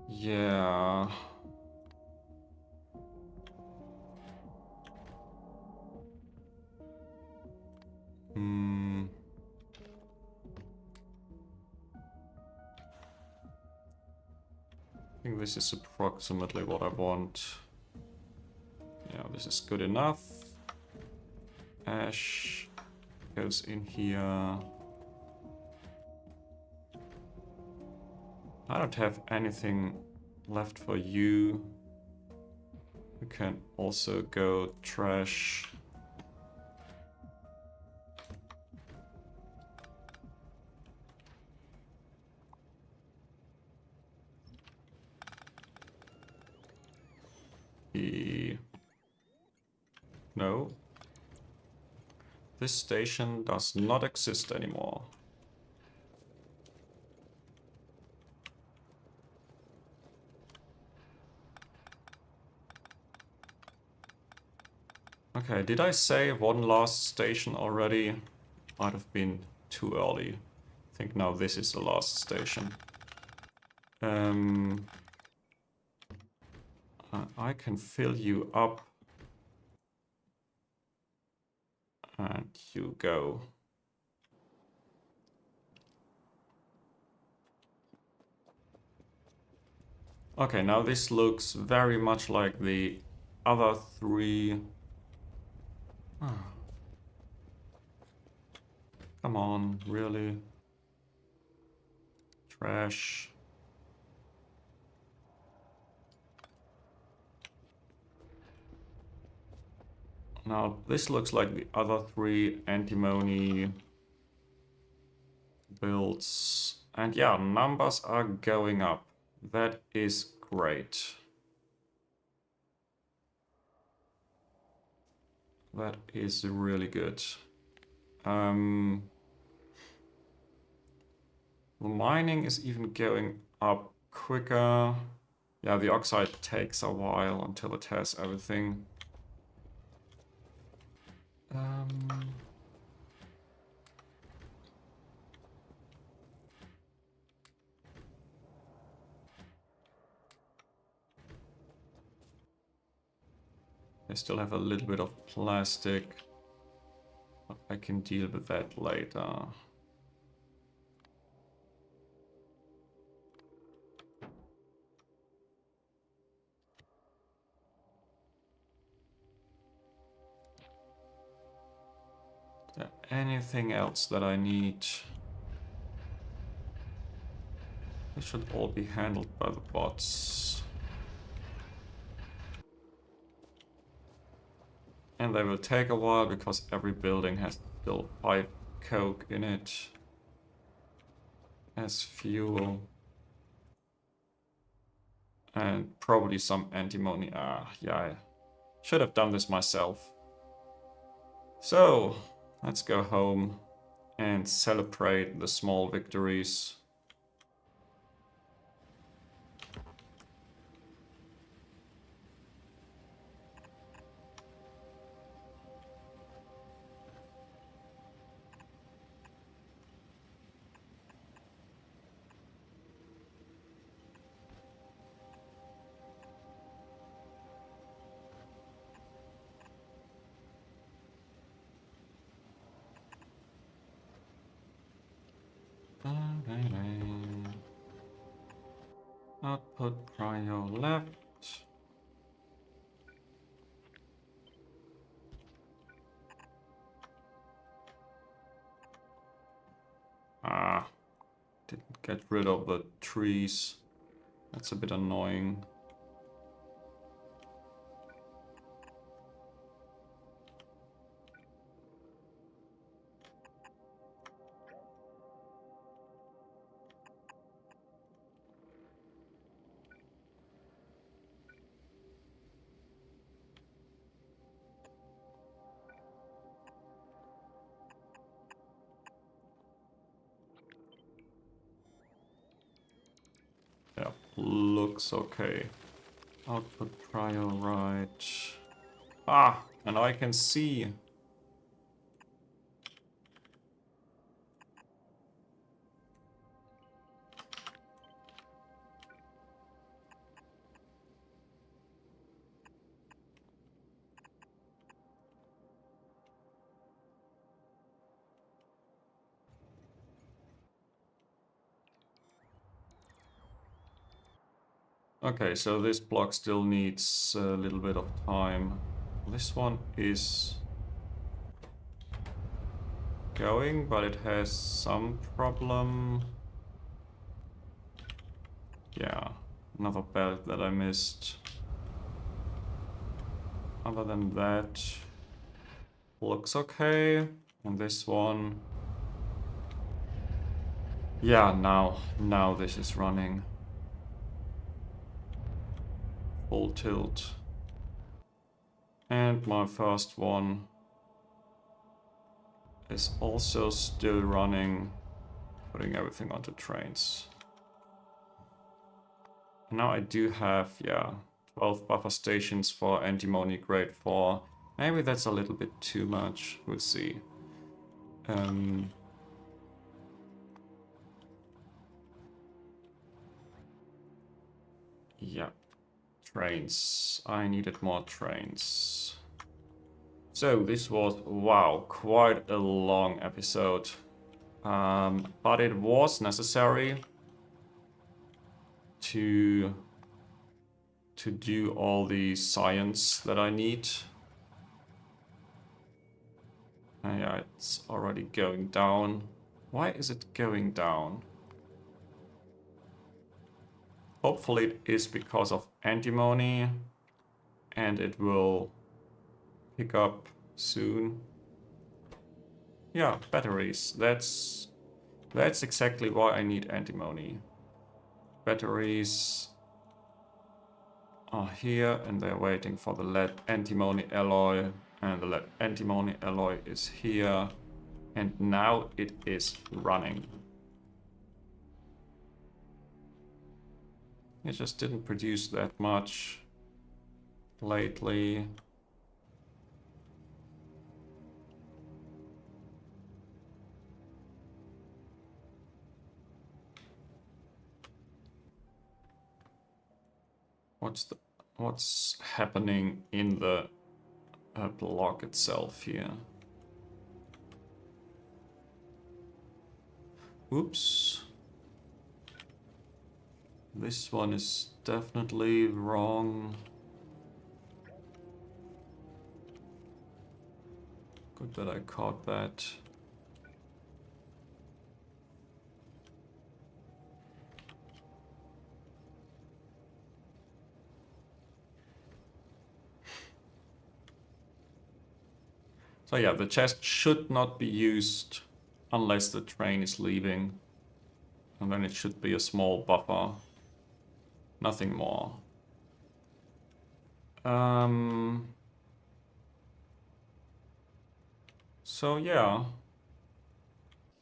Yeah. Hmm. I think this is approximately what I want. Yeah, this is good enough. Ash goes in here. I don't have anything left for you. You can also go trash. No. This station does not exist anymore. Okay, did I say one last station already? Might have been too early. I think now this is the last station. I can fill you up. And you go. Okay, now this looks very much like the other three. Come on, really? Trash. Now this looks like the other three antimony builds. And yeah, numbers are going up. That is great. That is really good. The mining is even going up quicker. Yeah, the oxide takes a while until it has everything. I still have a little bit of plastic, but I can deal with that later. Is there anything else that I need? This should all be handled by the bots. And they will take a while because every building has still 5 coke in it as fuel. And probably some antimony. Yeah, I should have done this myself. So, let's go home and celebrate the small victories. Output prio left. Didn't get rid of the trees. That's a bit annoying. Yeah, looks okay. Output prior right. And I can see. Okay, so this block still needs a little bit of time. This one is going, but it has some problem. Yeah, another belt that I missed. Other than that, looks okay. And this one. Yeah, now this is running. Full tilt. And my first one is also still running, putting everything onto trains. Now I do have, yeah, 12 buffer stations for antimony grade 4. Maybe that's a little bit too much, we'll see. Yeah, trains. I needed more trains. So this was, wow, quite a long episode. But it was necessary to do all the science that I need. Yeah, it's already going down. Why is it going down? Hopefully it is because of antimony and it will pick up soon. Yeah, batteries. That's exactly why I need antimony. Batteries are here and they're waiting for the lead antimony alloy, and the lead antimony alloy is here, and now it is running. It just didn't produce that much lately. What's happening in the block itself here? Oops. This one is definitely wrong. Good that I caught that. So yeah, the chest should not be used unless the train is leaving. And then it should be a small buffer. Nothing more. So yeah.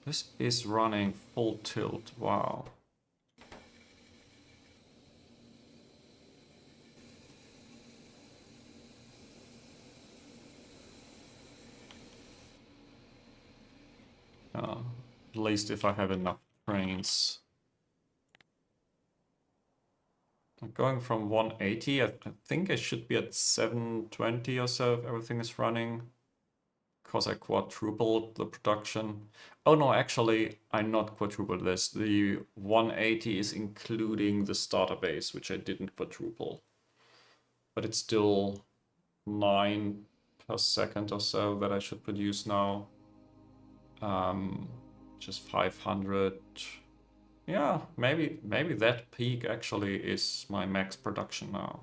This is running full tilt. Wow. At least if I have enough trains. I'm going from 180. I think I should be at 720 or so if everything is running. Because I quadrupled the production. Oh no, actually, I not quadrupled this. The 180 is including the starter base, which I didn't quadruple. But it's still 9 per second or so that I should produce now. Just 500. Yeah, maybe that peak actually is my max production now.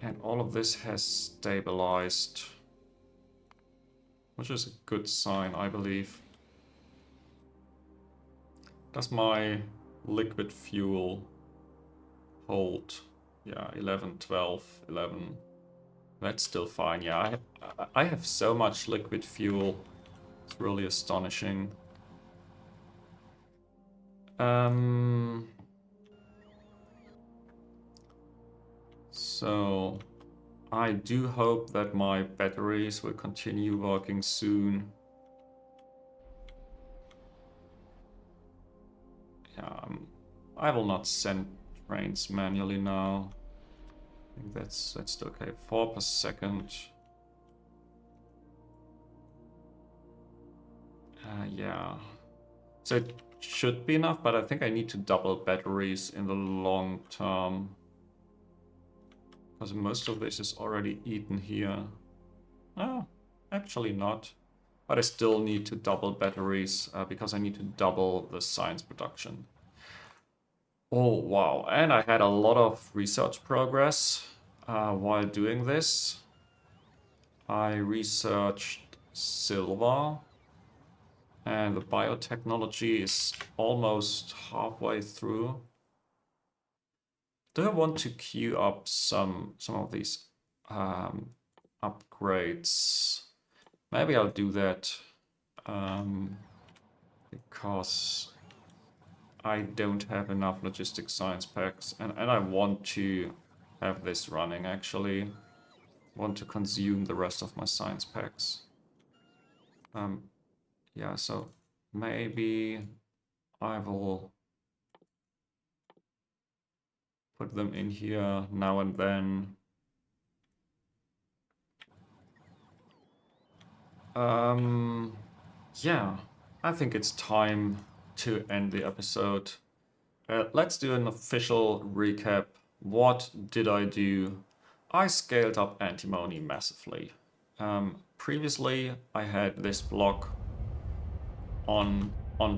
And all of this has stabilized, which is a good sign, I believe. Does my liquid fuel hold? Yeah, 11, 12, 11. That's still fine. Yeah, I have so much liquid fuel. It's really astonishing. So I do hope that my batteries will continue working soon. Yeah, I will not send trains manually now. I think that's okay. 4 per second. Yeah. So it should be enough, but I think I need to double batteries in the long term. Because most of this is already eaten here. Oh, actually not. But I still need to double batteries because I need to double the science production. Oh, wow. And I had a lot of research progress while doing this. I researched silver. And the biotechnology is almost halfway through. Do I want to queue up some of these upgrades? Maybe I'll do that because I don't have enough logistic science packs, and I want to have this running actually. Want to consume the rest of my science packs. Yeah, so maybe I will put them in here now and then. Yeah, I think it's time to end the episode. Let's do an official recap. What did I do? I scaled up antimony massively. Previously, I had this block on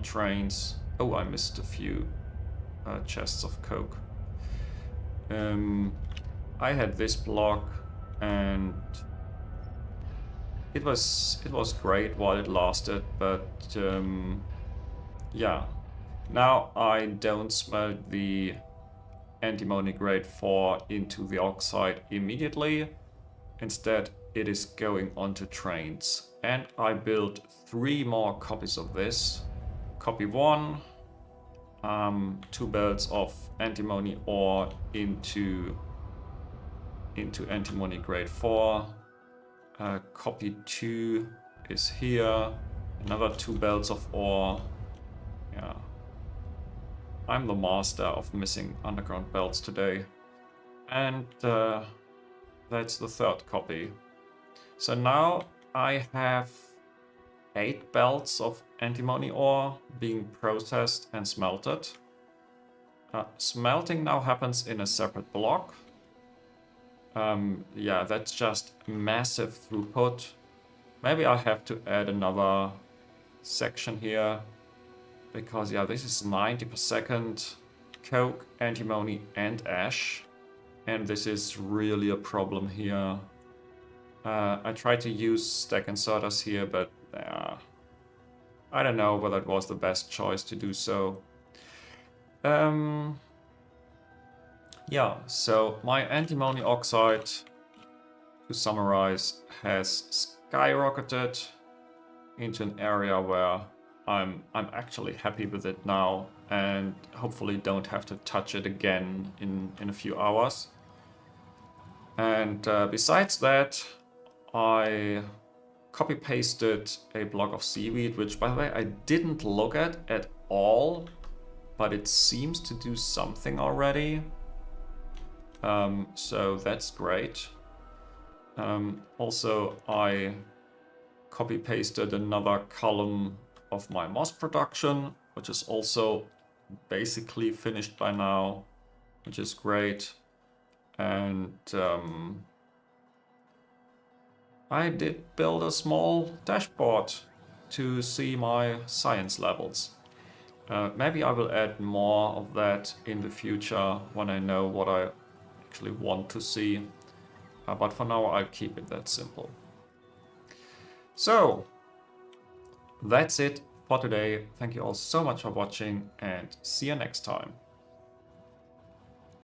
trains. Oh, I missed a few chests of coke. I had this block, and it was great while it lasted, but yeah. Now I don't smelt the antimony grade 4 into the oxide immediately. Instead, it is going onto trains. And I built 3 more copies of this. Copy 1, 2 belts of antimony ore into antimony grade 4. Copy 2 is here. Another 2 belts of ore. Yeah. I'm the master of missing underground belts today. And that's the 3rd copy. So now I have 8 belts of antimony ore being processed and smelted. Smelting now happens in a separate block. Yeah, that's just massive throughput. Maybe I have to add another section here. Because, yeah, this is 90 per second. Coke, antimony, and ash. And this is really a problem here. I tried to use stack inserters here, but I don't know whether it was the best choice to do so. Yeah, so my antimony oxide, to summarize, has skyrocketed into an area where I'm actually happy with it now, and hopefully don't have to touch it again in a few hours. And besides that, I copy pasted a block of seaweed, which by the way I didn't look at all, but it seems to do something already. So that's great. Also, I copy pasted another column of my moss production, which is also basically finished by now, which is great. And I did build a small dashboard to see my science levels. Maybe I will add more of that in the future when I know what I actually want to see. But for now, I'll keep it that simple. So, that's it for today. Thank you all so much for watching, and see you next time.